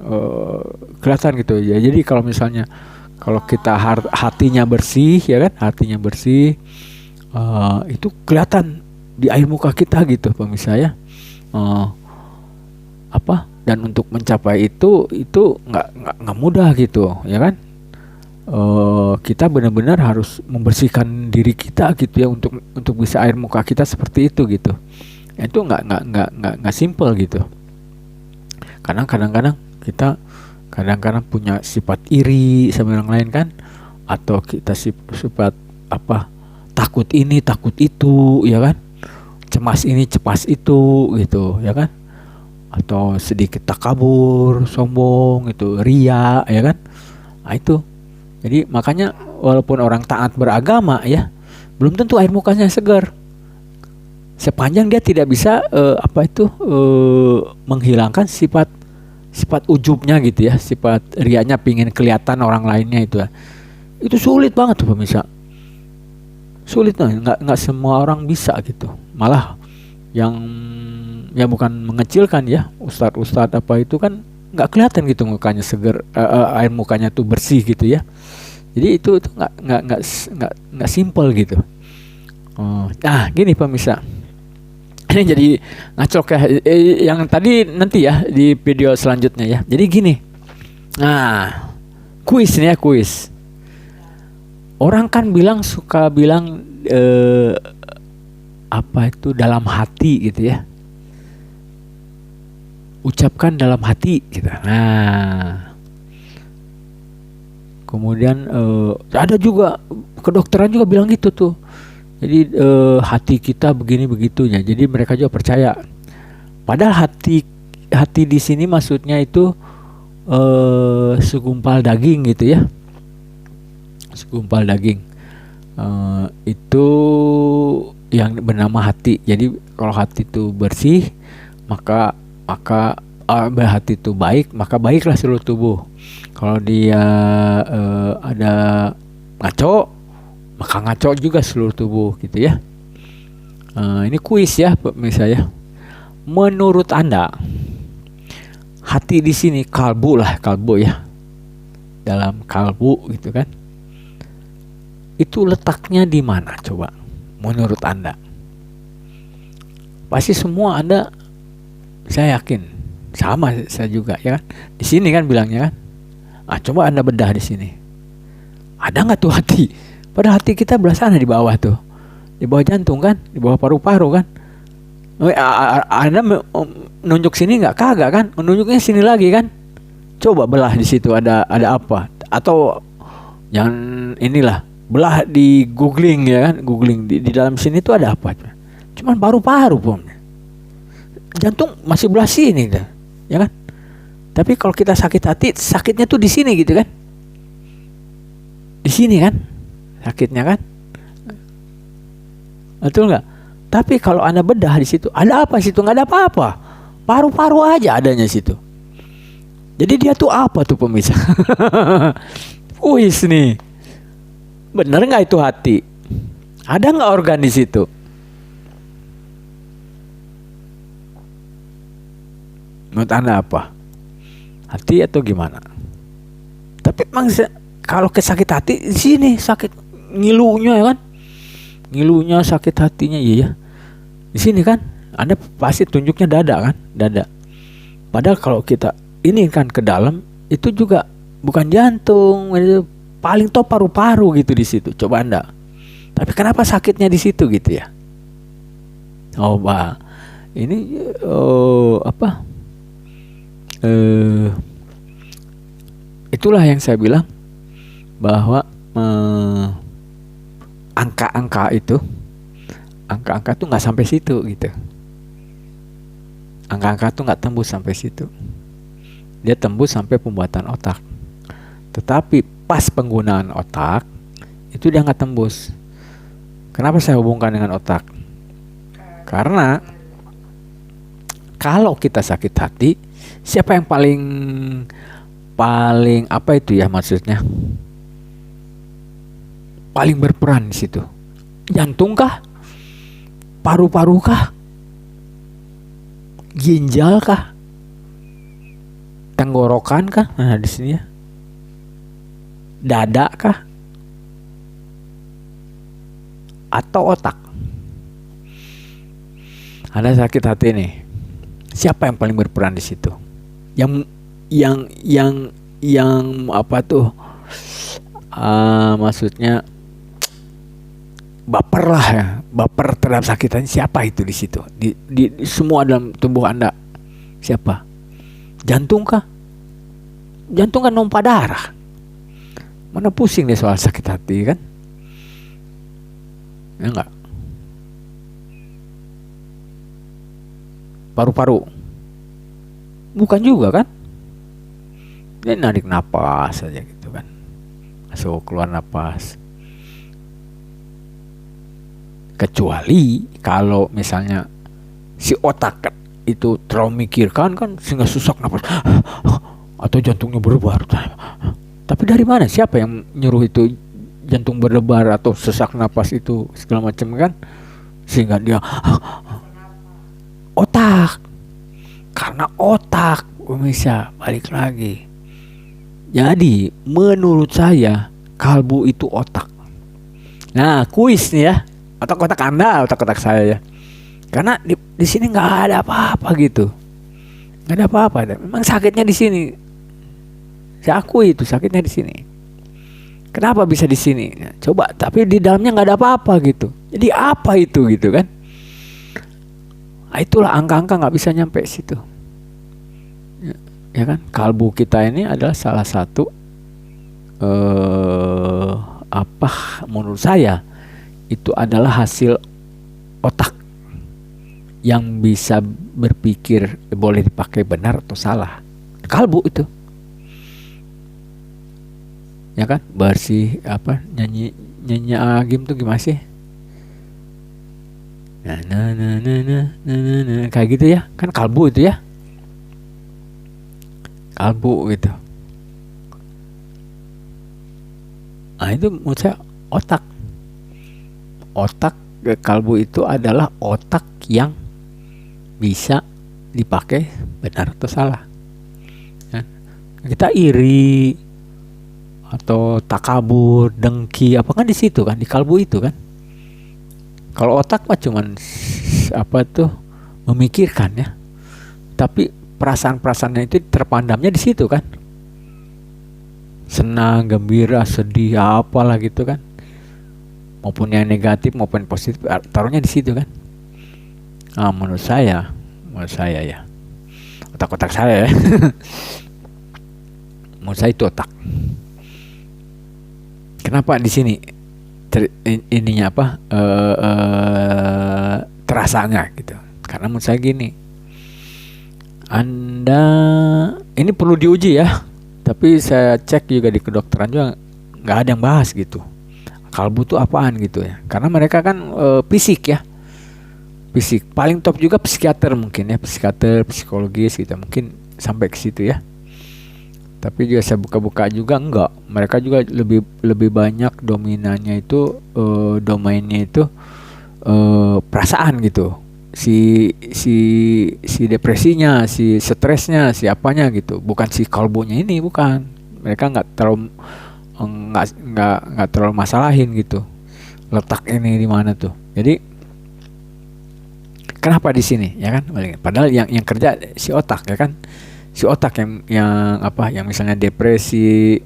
kelihatan gitu ya. Jadi kalau misalnya kalau kita hatinya bersih ya kan, hatinya bersih itu kelihatan di air muka kita gitu pemirsa ya. Dan untuk mencapai itu nggak mudah gitu ya kan. Kita benar-benar harus membersihkan diri kita gitu ya untuk bisa air muka kita seperti itu gitu. Itu nggak simple gitu. Karena kadang-kadang kita punya sifat iri sama orang lain kan, atau kita sifat takut ini takut itu ya kan, cemas ini cemas itu gitu ya kan, atau sedikit takabur, sombong itu, ria ya kan. Nah itu. Jadi makanya walaupun orang taat beragama ya, belum tentu air mukanya segar. Sepanjang dia tidak bisa menghilangkan sifat ujubnya gitu ya, sifat rianya pingin kelihatan orang lainnya itu ya. Itu sulit banget tuh pemirsa. Sulit nggak semua orang bisa gitu. Malah yang ya bukan mengecilkan ya, ustadz apa itu kan nggak kelihatan gitu mukanya segar, air mukanya tuh bersih gitu ya. Jadi itu nggak simple gitu. Nah gini pemirsa, ini jadi ngacok ya. Yang tadi nanti ya di video selanjutnya ya. Jadi gini, nah kuis nih ya, kuis. Orang kan suka bilang apa itu dalam hati gitu ya. Ucapkan dalam hati gitu. Nah, kemudian ada juga kedokteran juga bilang gitu tuh. Jadi hati kita begini begitunya. Jadi mereka juga percaya. Padahal hati di sini maksudnya itu segumpal daging gitu ya. Segumpal daging. Itu yang bernama hati. Jadi kalau hati itu bersih, maka hati itu baik, maka baiklah seluruh tubuh. Kalau dia ada ngaco, maka ngaco juga seluruh tubuh gitu ya. Ini kuis ya misalnya. Menurut Anda, hati di sini kalbu ya, dalam kalbu gitu kan. Itu letaknya di mana coba? Menurut Anda? Pasti semua Anda, saya yakin sama saya juga ya kan. Di sini kan bilangnya kan. Coba Anda bedah di sini. Ada nggak tuh hati? Padahal hati kita belah sana di bawah tuh, di bawah jantung kan, di bawah paru-paru kan. Anda menunjuk sini nggak? Kagak kan? Menunjuknya sini lagi kan? Coba belah di situ ada apa? Atau yang inilah belah di googling ya kan? Googling di dalam sini tuh ada apa? Cuman paru-paru pun. Jantung masih belah sini dah, ya kan? Tapi kalau kita sakit hati, sakitnya tuh di sini gitu kan? Di sini kan? Sakitnya kan? Betul nggak? Tapi kalau Anda bedah di situ, ada apa situ? Nggak ada apa-apa. Paru-paru aja adanya situ. Jadi dia tuh apa tuh pemirsa? Kuis nih. Bener nggak itu hati? Ada nggak organ di situ? Menurut Anda apa? Hati atau gimana? Tapi memang kalau kesakit hati di sini sakit ngilunya ya kan? Ngilunya sakit hatinya iya. Di sini kan Anda pasti tunjuknya dada kan? Dada. Padahal kalau kita ini kan ke dalam itu juga bukan jantung, itu paling top paru-paru gitu di situ. Coba Anda. Tapi kenapa sakitnya di situ gitu ya? Oh, Pak. Ini apa? Eh, itulah yang saya bilang bahwa angka-angka itu, angka-angka tuh nggak sampai situ gitu. Angka-angka tuh nggak tembus sampai situ. Dia tembus sampai pembuatan otak. Tetapi pas penggunaan otak itu dia nggak tembus. Kenapa saya hubungkan dengan otak? Karena kalau kita sakit hati, siapa yang paling apa itu ya maksudnya? Paling berperan di situ. Jantung kah? Paru-paru kah? Ginjal kah? Tenggorokan kah? Nah, di sini ya. Dada kah? Atau otak? Ada sakit hati nih. Siapa yang paling berperan di situ? Yang apa tuh? Maksudnya baper lah ya, baper terhadap sakit hati. Siapa itu di situ? Di semua dalam tubuh Anda. Siapa? Jantung kah? Jantung kan nompa darah. Mana pusing dia soal sakit hati kan? Ya enggak? Paru-paru? Bukan juga kan? Dia narik napas saja gitu kan. Masuk keluar napas. Kecuali kalau misalnya si otak itu terlalu mikirkan kan sehingga susah napas atau jantungnya berdebar. Tapi dari mana? Siapa yang nyuruh itu jantung berdebar atau sesak napas itu segala macam kan? Sehingga dia otak. Karena otak bisa balik lagi. Jadi menurut saya kalbu itu otak. Nah, kuis nih ya. Otak-otak Anda, otak-otak saya ya. Karena di sini nggak ada apa-apa gitu, nggak ada apa-apa. Memang sakitnya di sini. Saya akui itu sakitnya di sini. Kenapa bisa di sini? Nah, coba, tapi di dalamnya nggak ada apa-apa gitu. Jadi apa itu gitu kan? Nah, itulah angka-angka nggak bisa nyampe situ. Ya kan? Kalbu kita ini adalah salah satu apa menurut saya itu adalah hasil otak yang bisa berpikir boleh dipakai benar atau salah. Kalbu itu, ya kan? Bersih apa nyanyi Agim tuh gimana sih? Nah, kayak gitu ya, kan kalbu itu ya, kalbu gitu. Nah itu menurut saya otak. Otak kalbu itu adalah otak yang bisa dipakai benar atau salah. Ya. Kita iri atau takabur, dengki, apa kan di situ kan, di kalbu itu kan. Kalau otak mah cuman apa tuh memikirkan ya. Tapi perasaan-perasaannya itu terpandamnya di situ kan. Senang, gembira, sedih, apalah gitu kan. Maupun yang negatif maupun positif taruhnya di situ kan. Nah, menurut saya ya, otak-otak saya ya. Menurut saya itu otak. Kenapa di sini ininya apa terasanya gitu? Karena menurut saya gini, Anda ini perlu diuji ya. Tapi saya cek juga di kedokteran juga nggak ada yang bahas gitu. Kalbu itu apaan gitu ya? Karena mereka kan fisik ya, fisik. Paling top juga psikiater mungkin ya, psikiater, psikologis gitu mungkin sampai ke situ ya. Tapi juga saya buka-buka juga enggak. Mereka juga lebih banyak dominannya itu domainnya itu perasaan gitu. Si depresinya, si stresnya, si apanya gitu. Bukan si kalbunya ini, bukan. Mereka nggak terlalu masalahin gitu letak ini di mana tuh. Jadi kenapa di sini ya kan? Padahal yang kerja si otak ya kan, si otak yang apa, yang misalnya depresi,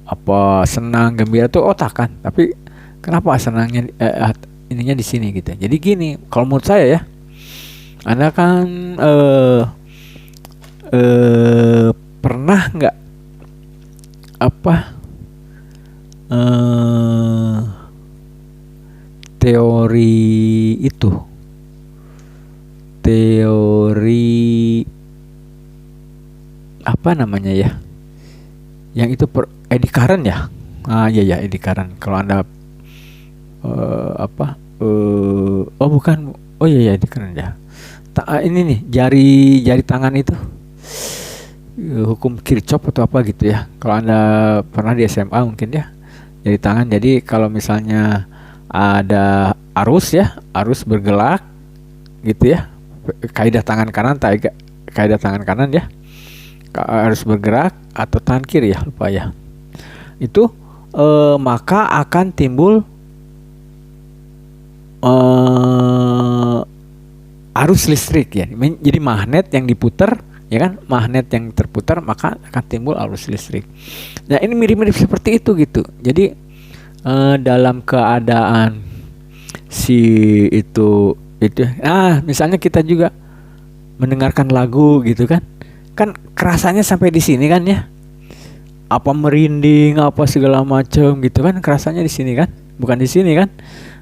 apa senang, gembira tuh otak kan. Tapi kenapa senangnya ininya di sini gitu. Jadi gini, kalau menurut saya ya, Anda kan pernah nggak apa teori itu, teori apa namanya ya, yang itu eddy current ya? Iya ya, eddy current. Kalau Anda oh bukan, oh iya ya, eddy current ya. Ini nih, jari tangan itu, hukum Kirchhoff atau apa gitu ya. Kalau Anda pernah di SMA mungkin ya, jari tangan. Jadi kalau misalnya ada arus ya, arus bergelak gitu ya, kaidah tangan kanan, kaidah tangan kanan ya, harus bergerak, atau tangan kiri ya, lupa ya, itu maka akan timbul arus listrik ya. Jadi magnet yang diputar ya kan, magnet yang terputar maka akan timbul arus listrik. Nah ini mirip-mirip seperti itu gitu. Jadi dalam keadaan si itu misalnya kita juga mendengarkan lagu gitu kan kerasanya sampai di sini kan ya, apa merinding apa segala macam gitu kan, kerasanya di sini kan, bukan di sini kan.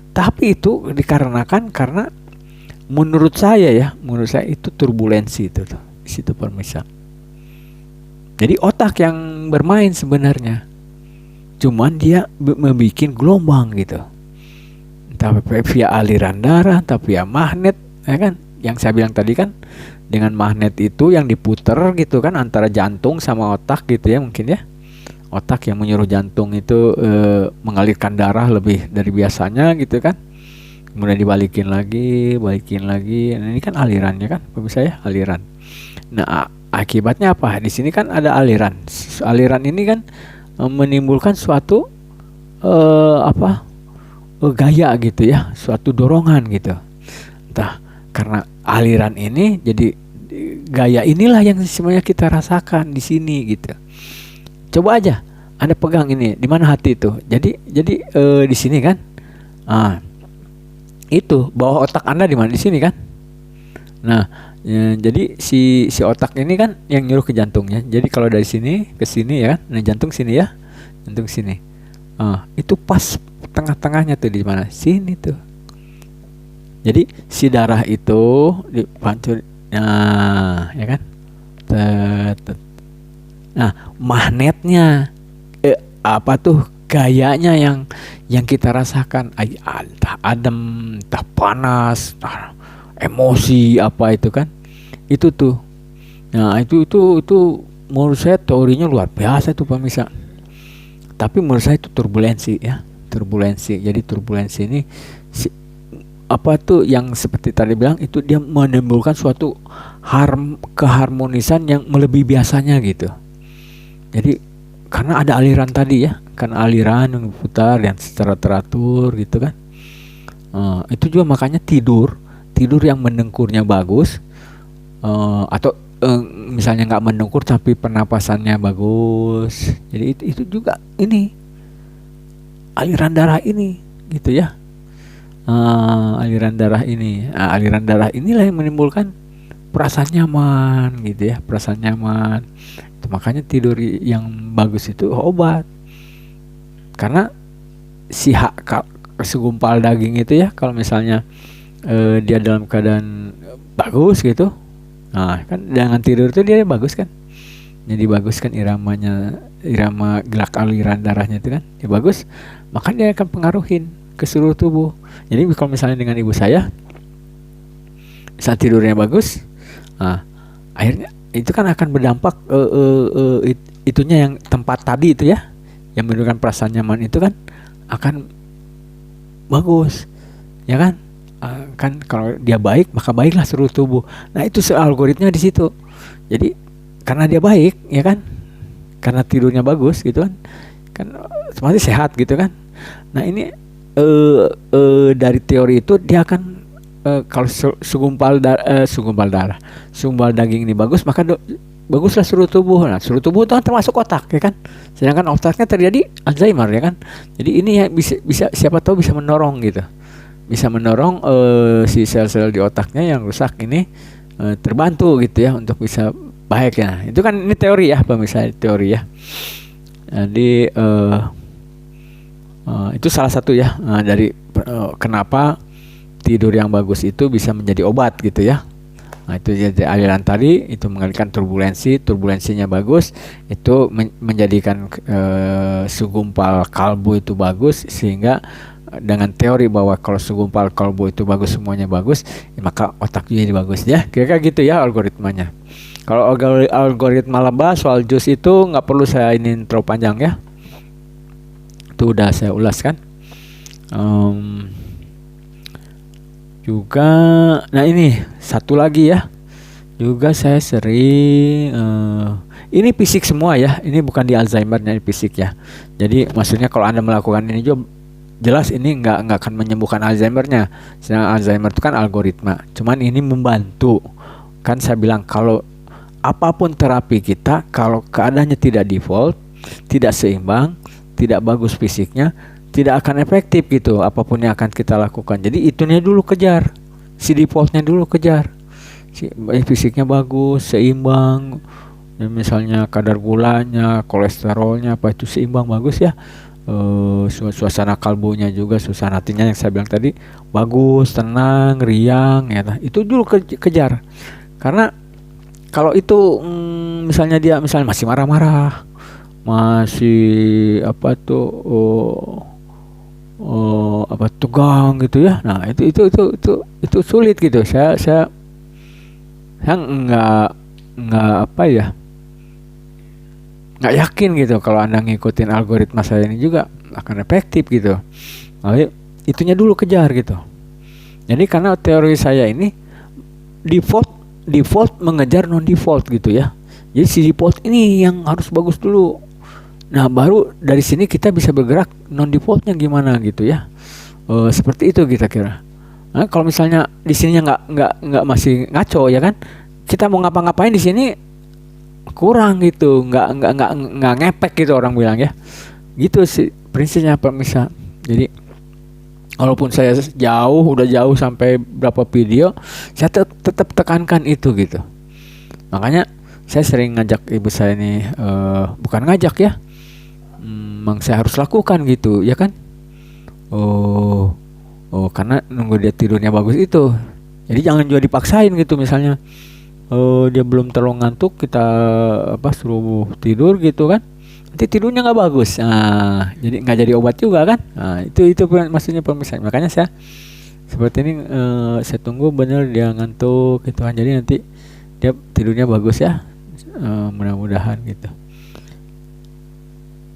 Tapi itu dikarenakan karena menurut saya itu turbulensi itu tuh di situ pemirsa. Jadi otak yang bermain sebenarnya, cuman dia membuat gelombang gitu, entah via aliran darah, entah via magnet ya kan, yang saya bilang tadi kan, dengan magnet itu yang diputer gitu kan antara jantung sama otak gitu ya, mungkin ya, otak yang menyuruh jantung itu mengalirkan darah lebih dari biasanya gitu kan, kemudian balikin lagi. Nah, ini kan alirannya kan pemirsa ya, aliran. Nah akibatnya apa? Di sini kan ada aliran ini kan menimbulkan suatu gaya gitu ya, suatu dorongan gitu. Entah karena aliran ini, jadi gaya inilah yang sebenarnya kita rasakan di sini gitu. Coba aja Anda pegang ini, di mana hati itu. Jadi di sini kan. Itu bawah otak Anda di mana? Di sini kan. Nah, jadi si otak ini kan yang nyuruh ke jantungnya. Jadi kalau dari sini ke sini ya kan. Nah, jantung sini ya. Jantung sini. Itu pas tengah-tengahnya tuh di mana? Sini tuh. Jadi si darah itu dipancur, ya kan? Nah, magnetnya apa tuh gayanya yang kita rasakan, entah adem, entah panas, entah emosi apa itu kan, itu tuh. Nah itu menurut saya teorinya luar biasa tuh pemirsa. Tapi menurut saya itu turbulensi ya, turbulensi. Jadi turbulensi ini apa tuh yang seperti tadi bilang, itu dia menimbulkan suatu keharmonisan yang melebihi biasanya gitu. Jadi karena ada aliran tadi ya, karena aliran yang diputar yang secara teratur gitu kan. Itu juga makanya tidur yang mendengkurnya bagus, atau misalnya nggak mendengkur tapi pernapasannya bagus. Jadi itu juga ini aliran darah ini gitu ya. Aliran darah inilah yang menimbulkan perasaan nyaman gitu ya, perasaan nyaman. Makanya tidur yang bagus itu obat. Karena si segumpal daging itu ya, kalau misalnya dia dalam keadaan bagus gitu, nah kan dengan tidur itu dia bagus kan. Jadi bagus kan irama gerak aliran darahnya itu kan, ya bagus. Maka dia akan pengaruhin ke seluruh tubuh. Jadi kalau misalnya dengan ibu saya, saat tidurnya bagus, akhirnya itu kan akan berdampak itunya yang tempat tadi itu ya, yang menimbulkan perasaan nyaman itu kan akan bagus ya kan. Kan kalau dia baik maka baiklah seluruh tubuh. Nah itu algoritmanya di situ. Jadi karena dia baik ya kan, karena tidurnya bagus gitu kan otomatis sehat gitu kan. Nah ini dari teori itu dia akan kalau segumpal daging ini bagus, maka baguslah seluruh tubuh. Nah, seluruh tubuh itu kan termasuk otak ya kan. Sedangkan otaknya terjadi Alzheimer ya kan. Jadi ini ya bisa siapa tahu bisa mendorong gitu. bisa mendorong si sel-sel di otaknya yang rusak ini terbantu gitu ya untuk bisa baik ya. Itu kan ini teori ya pemirsa, teori ya. Jadi itu salah satu ya dari kenapa tidur yang bagus itu bisa menjadi obat gitu ya. Nah, itu jadi aliran tadi itu mengalihkan turbulensinya bagus, itu menjadikan segumpal kalbu itu bagus, sehingga dengan teori bahwa kalau segumpal kalbu itu bagus, semuanya bagus, ya maka otak jadi bagus ya. Kira-kira gitu ya algoritmanya. Kalau algoritma laba soal jus itu nggak perlu saya ini terlalu panjang ya. Itu udah saya ulas kan. Juga, nah ini satu lagi ya. Juga saya sering ini fisik semua ya. Ini bukan di Alzheimer-nya, ini fisik ya. Jadi maksudnya kalau Anda melakukan ini juga jelas ini nggak akan menyembuhkan Alzheimer-nya. Sedangkan Alzheimer itu kan algoritma. Cuman ini membantu. Kan saya bilang kalau apapun terapi kita, kalau keadaannya tidak default, tidak seimbang, tidak bagus fisiknya, tidak akan efektif gitu apapun yang akan kita lakukan. Jadi itunya dulu kejar, si defaultnya dulu kejar, si fisiknya bagus, seimbang, ya, misalnya kadar gulanya, kolesterolnya apa itu seimbang bagus ya. Suasana kalbunya juga, suasana hatinya yang saya bilang tadi bagus, tenang, riang ya. Itu dulu kejar. Karena kalau itu misalnya dia masih marah-marah, masih apa tuh apa tegang gitu ya. Nah, itu sulit gitu. Saya nggak apa ya, nggak yakin gitu kalau Anda ngikutin algoritma saya ini juga akan efektif gitu. Nah, itunya dulu kejar gitu. Jadi karena teori saya ini default mengejar non default gitu ya. Jadi si default ini yang harus bagus dulu. Nah, baru dari sini kita bisa bergerak non defaultnya gimana gitu ya. Seperti itu kita kira. Nah, kalau misalnya di sininya nggak masih ngaco ya kan, kita mau ngapa-ngapain di sini kurang gitu, nggak ngepek gitu orang bilang ya. Gitu sih prinsipnya pemirsa. Jadi walaupun saya udah jauh sampai berapa video, saya tetap tekankan itu gitu. Makanya saya sering ngajak ibu saya ini, bukan ngajak ya, memang saya harus lakukan gitu ya kan. Karena nunggu dia tidurnya bagus itu. Jadi jangan juga dipaksain gitu, misalnya dia belum terlalu ngantuk, kita suruh tidur gitu kan, nanti tidurnya nggak bagus. Nah, jadi nggak jadi obat juga kan. Nah, itu maksudnya pemirsa. Makanya saya seperti ini, saya tunggu bener dia ngantuk gitu kan, jadi nanti dia tidurnya bagus ya, mudah-mudahan gitu.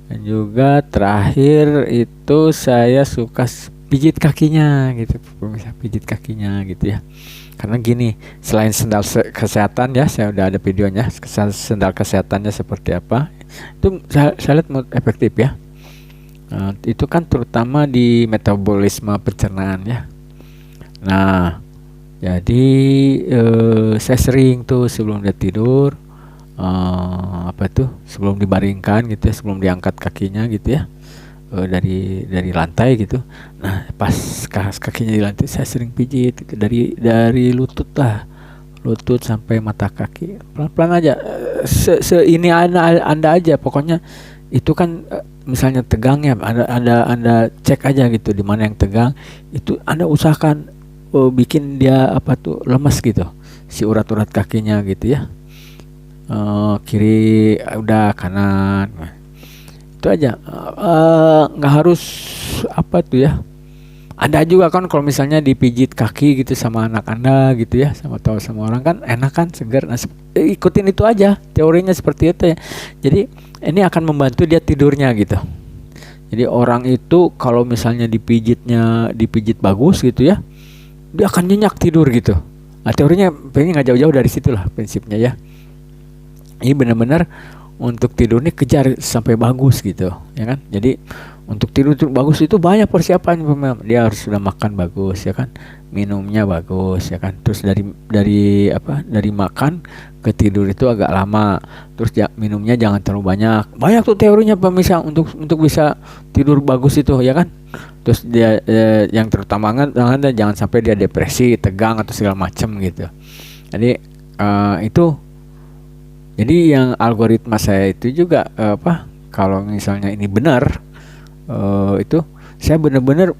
Dan juga terakhir itu saya suka pijit kakinya gitu pemirsa, pijit kakinya gitu ya. Karena gini, selain sendal kesehatan ya, saya udah ada videonya sendal kesehatannya seperti apa. Itu saya lihat efektif ya. Itu kan terutama di metabolisme pencernaan ya. Nah, jadi saya sering tuh sebelum dia tidur, sebelum dibaringkan gitu ya, sebelum diangkat kakinya gitu ya, dari lantai gitu. Nah, pas kakinya di lantai saya sering pijit gitu, dari lutut sampai mata kaki, pelan-pelan aja, ini anda aja pokoknya. Itu kan misalnya tegang ya, anda cek aja gitu di mana yang tegang, itu Anda usahakan bikin dia lemas gitu, si urat-urat kakinya gitu ya. Kiri udah, kanan, itu aja. Nggak harus ya. Anda juga kan kalau misalnya dipijit kaki gitu sama anak Anda gitu ya, sama orang kan enak kan, segar. Nah, ikutin itu aja, teorinya seperti itu ya. Jadi ini akan membantu dia tidurnya gitu. Jadi orang itu kalau misalnya dipijit bagus gitu ya, dia akan nyenyak tidur gitu. Nah, teorinya pengen nggak jauh-jauh dari situ lah prinsipnya ya. Ini benar-benar untuk tidur ini kejar sampai bagus gitu ya kan. Jadi Untuk tidur bagus itu banyak persiapan. Dia harus sudah makan bagus ya kan, minumnya bagus ya kan. Terus dari makan ke tidur itu agak lama. Terus minumnya jangan terlalu banyak. Banyak tuh teorinya pemirsa untuk bisa tidur bagus itu ya kan. Terus dia yang terutama jangan sampai dia depresi, tegang atau segala macam gitu. Jadi itu. Jadi yang algoritma saya itu juga kalau misalnya ini benar, itu saya benar-benar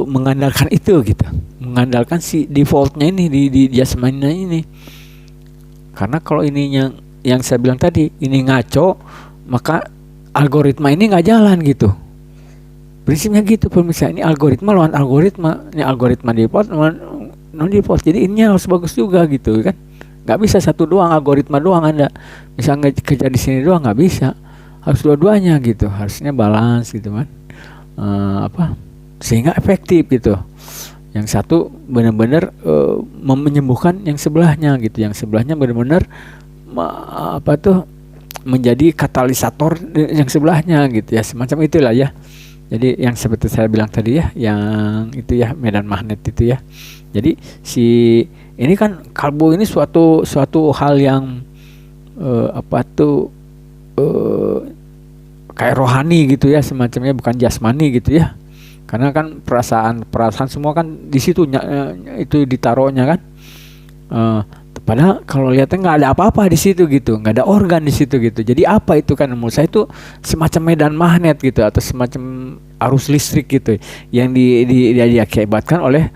mengandalkan itu gitu, mengandalkan si defaultnya ini di jasmaninya ini. Karena kalau ini yang saya bilang tadi ini ngaco, maka algoritma ini nggak jalan gitu. Prinsipnya gitu pemirsa, ini algoritma lawan algoritma, ini algoritma default lawan non default. Jadi ini harus bagus juga gitu kan. Nggak bisa satu doang, algoritma doang Anda bisa kerja di sini doang, nggak bisa, harus dua-duanya gitu, harusnya balance gitu kan. Sehingga efektif gitu. Yang satu benar-benar menyembuhkan yang sebelahnya gitu, yang sebelahnya benar-benar menjadi katalisator yang sebelahnya gitu ya, semacam itulah ya. Jadi yang seperti saya bilang tadi ya, yang itu ya, medan magnet itu ya. Jadi ini kan kalbu ini suatu hal yang kayak rohani gitu ya, semacamnya, bukan jasmani gitu ya. Karena kan perasaan semua kan di situ itu ditaruhnya kan. Padahal kalau lihatnya nggak ada apa-apa di situ gitu, nggak ada organ di situ gitu. Jadi apa itu kan, menurut saya itu semacam medan magnet gitu, atau semacam arus listrik gitu, yang diakibatkan oleh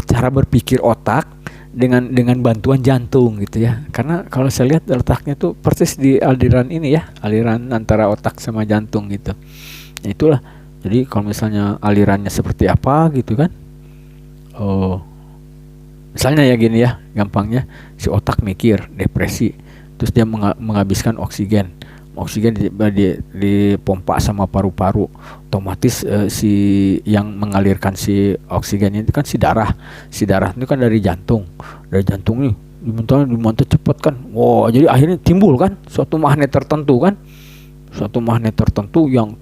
cara berpikir otak dengan bantuan jantung gitu ya. Karena kalau saya lihat letaknya tuh persis di aliran ini ya, aliran antara otak sama jantung gitu. Nah, itulah. Jadi kalau misalnya alirannya seperti apa gitu kan, misalnya ya gini ya, gampangnya si otak mikir depresi, terus dia menghabiskan oksigen dipompa sama paru-paru, otomatis si yang mengalirkan si oksigen itu kan si darah itu kan dari jantung nih, dimontor cepat kan. Jadi akhirnya timbul kan suatu magnet tertentu yang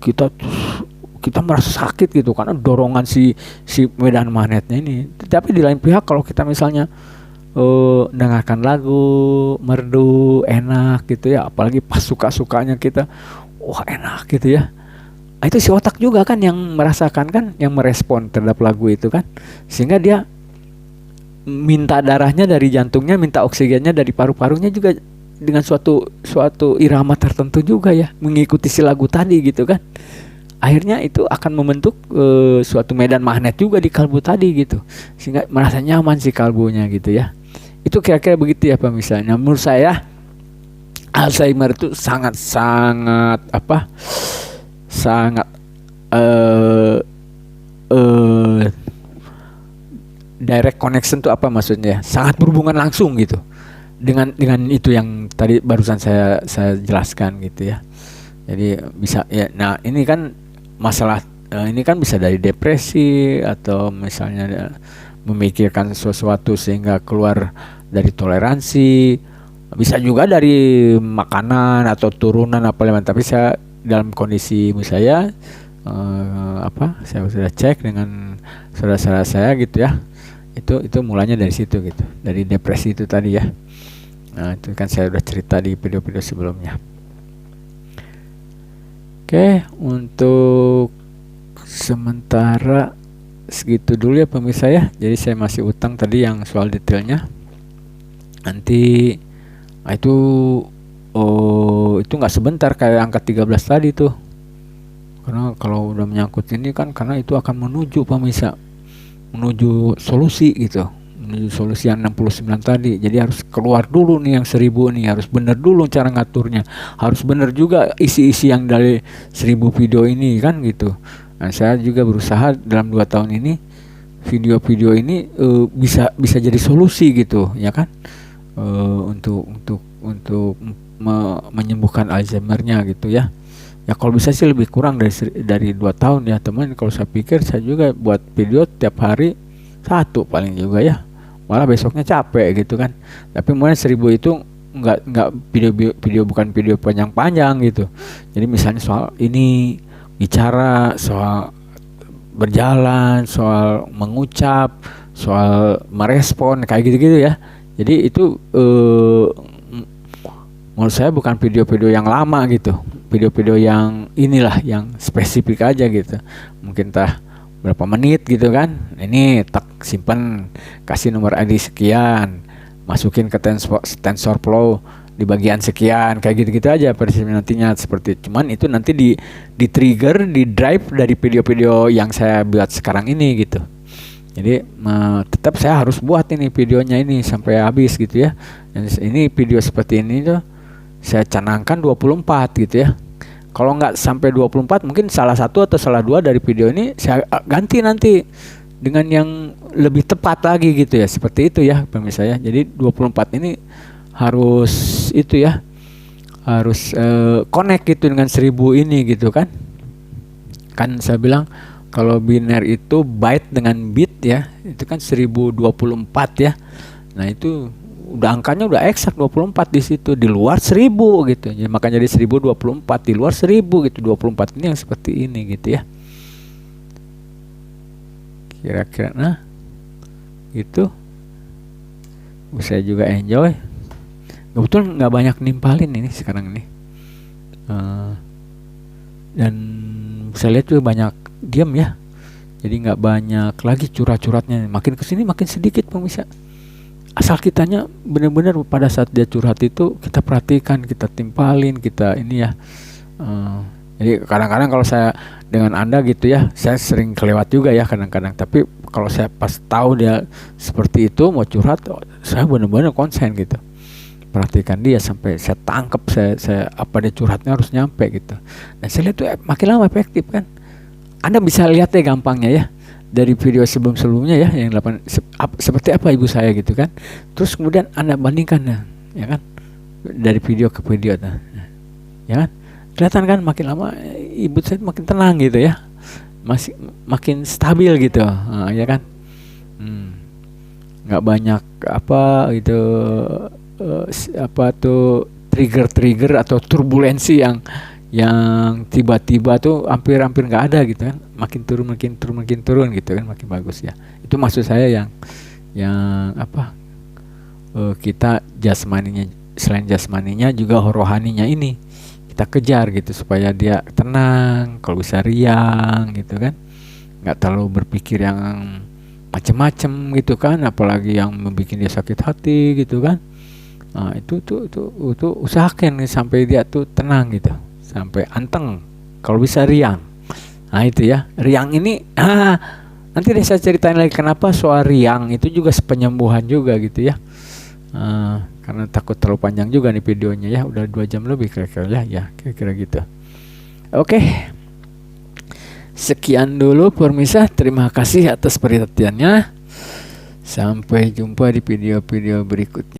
kita merasa sakit gitu karena dorongan si medan magnetnya ini. Tapi di lain pihak kalau kita misalnya dengarkan lagu merdu enak gitu ya, apalagi pas suka-sukanya kita, wah enak gitu ya, itu si otak juga kan yang merasakan kan, yang merespon terhadap lagu itu kan, sehingga dia minta darahnya dari jantungnya, minta oksigennya dari paru-parunya juga dengan suatu irama tertentu juga ya, mengikuti si lagu tadi gitu kan. Akhirnya itu akan membentuk suatu medan magnet juga di kalbu tadi gitu, sehingga merasa nyaman si kalbunya gitu ya. Itu kira-kira begitu ya pemirsa. Nah, menurut saya Alzheimer itu sangat direct connection itu apa maksudnya? Sangat berhubungan langsung gitu dengan itu yang tadi barusan saya jelaskan gitu ya. Jadi bisa ya. Nah, ini kan masalah ini kan bisa dari depresi, atau misalnya memikirkan sesuatu sehingga keluar dari toleransi, bisa juga dari makanan atau turunan apa. Tapi saya dalam kondisi saya saya sudah cek dengan saudara-saudara saya gitu ya, itu mulanya dari situ gitu, dari depresi itu tadi ya. Nah, itu kan saya sudah cerita di video-video sebelumnya. Oke, untuk sementara segitu dulu ya pemirsa ya. Jadi saya masih utang tadi yang soal detailnya. Nanti itu nggak sebentar kayak angka 13 tadi tuh. Karena kalau udah menyangkut ini kan, karena itu akan menuju pemirsa, menuju solusi gitu, menuju solusi yang 69 tadi. Jadi harus keluar dulu nih yang 1000 nih, harus bener dulu cara ngaturnya, harus bener juga isi-isi yang dari 1000 video ini kan gitu. Nah, saya juga berusaha dalam 2 tahun ini video-video ini bisa jadi solusi gitu ya kan, untuk menyembuhkan Alzheimer-nya gitu ya. Ya kalau bisa sih lebih kurang dari 2 tahun ya teman. Kalau saya pikir saya juga buat video tiap hari 1 paling juga ya, malah besoknya capek gitu kan. Tapi mulai 1000 itu nggak video bukan video panjang-panjang gitu. Jadi misalnya soal ini bicara, soal berjalan, soal mengucap, soal merespon kayak gitu-gitu ya. Jadi itu menurut saya bukan video-video yang lama gitu, video-video yang inilah yang spesifik aja gitu, mungkin berapa menit gitu kan, ini tak simpen, kasih nomor ID sekian, masukin ke TensorFlow di bagian sekian, kayak gitu-gitu aja nantinya seperti. Cuman itu nanti di trigger, di drive dari video-video yang saya buat sekarang ini gitu. Jadi tetap saya harus buat ini videonya ini sampai habis gitu ya. Dan ini video seperti ini tuh saya canangkan 24 gitu ya. Kalau nggak sampai 24, mungkin salah satu atau salah dua dari video ini saya ganti nanti dengan yang lebih tepat lagi gitu ya. Seperti itu ya pemirsa ya. Jadi 24 ini harus itu ya, harus connect gitu dengan 1000 ini gitu kan. Kan saya bilang kalau biner itu byte dengan bit ya, itu kan 1024 ya. Nah itu udah angkanya udah eksak 24 di situ, di luar 1000 gitu. Jadi makanya jadi 1024, di luar 1000 gitu. 24 ini yang seperti ini gitu ya. Kira-kira nah gitu. Saya juga enjoy. Kebetulan nggak banyak nimpalin ini sekarang ini. Dan saya lihat juga banyak diam ya. Jadi nggak banyak lagi curhat-curhatnya. Makin kesini makin sedikit pemirsa. Asal kitanya benar-benar pada saat dia curhat itu kita perhatikan, kita timpalin, kita ini ya. Jadi kadang-kadang kalau saya dengan Anda gitu ya, saya sering kelewat juga ya kadang-kadang. Tapi kalau saya pas tahu dia seperti itu mau curhat, saya benar-benar konsen gitu. Perhatikan dia sampai saya tangkap, saya apa dia curhatnya harus nyampe gitu. Dan saya lihat tuh makin lama efektif kan. Anda bisa lihat ya gampangnya ya. Dari video sebelum-sebelumnya ya yang 8 seperti apa ibu saya gitu kan. Terus kemudian Anda bandingkan ya kan, dari video ke video ya kan, kelihatan kan makin lama ibu saya makin tenang gitu ya, masih makin stabil gitu ya kan. Nggak banyak apa gitu apa tuh trigger atau turbulensi yang tiba-tiba tuh hampir nggak ada gitu kan, makin turun gitu kan, makin bagus ya. Itu maksud saya yang apa, kita jasmaninya, selain jasmaninya juga rohaninya ini kita kejar gitu supaya dia tenang, kalau bisa riang gitu kan, nggak terlalu berpikir yang macem-macem gitu kan, apalagi yang membuat dia sakit hati gitu kan. Nah, itu usahakan sampai dia tuh tenang gitu, sampai anteng, kalau bisa riang. Nah itu ya, riang ini nanti deh saya ceritain lagi kenapa soal riang itu juga penyembuhan juga gitu ya. Karena takut terlalu panjang juga nih videonya ya, udah 2 jam lebih kira-kira ya kira-kira gitu. Oke, sekian dulu pemirsa, terima kasih atas perhatiannya. Sampai jumpa di video-video berikutnya.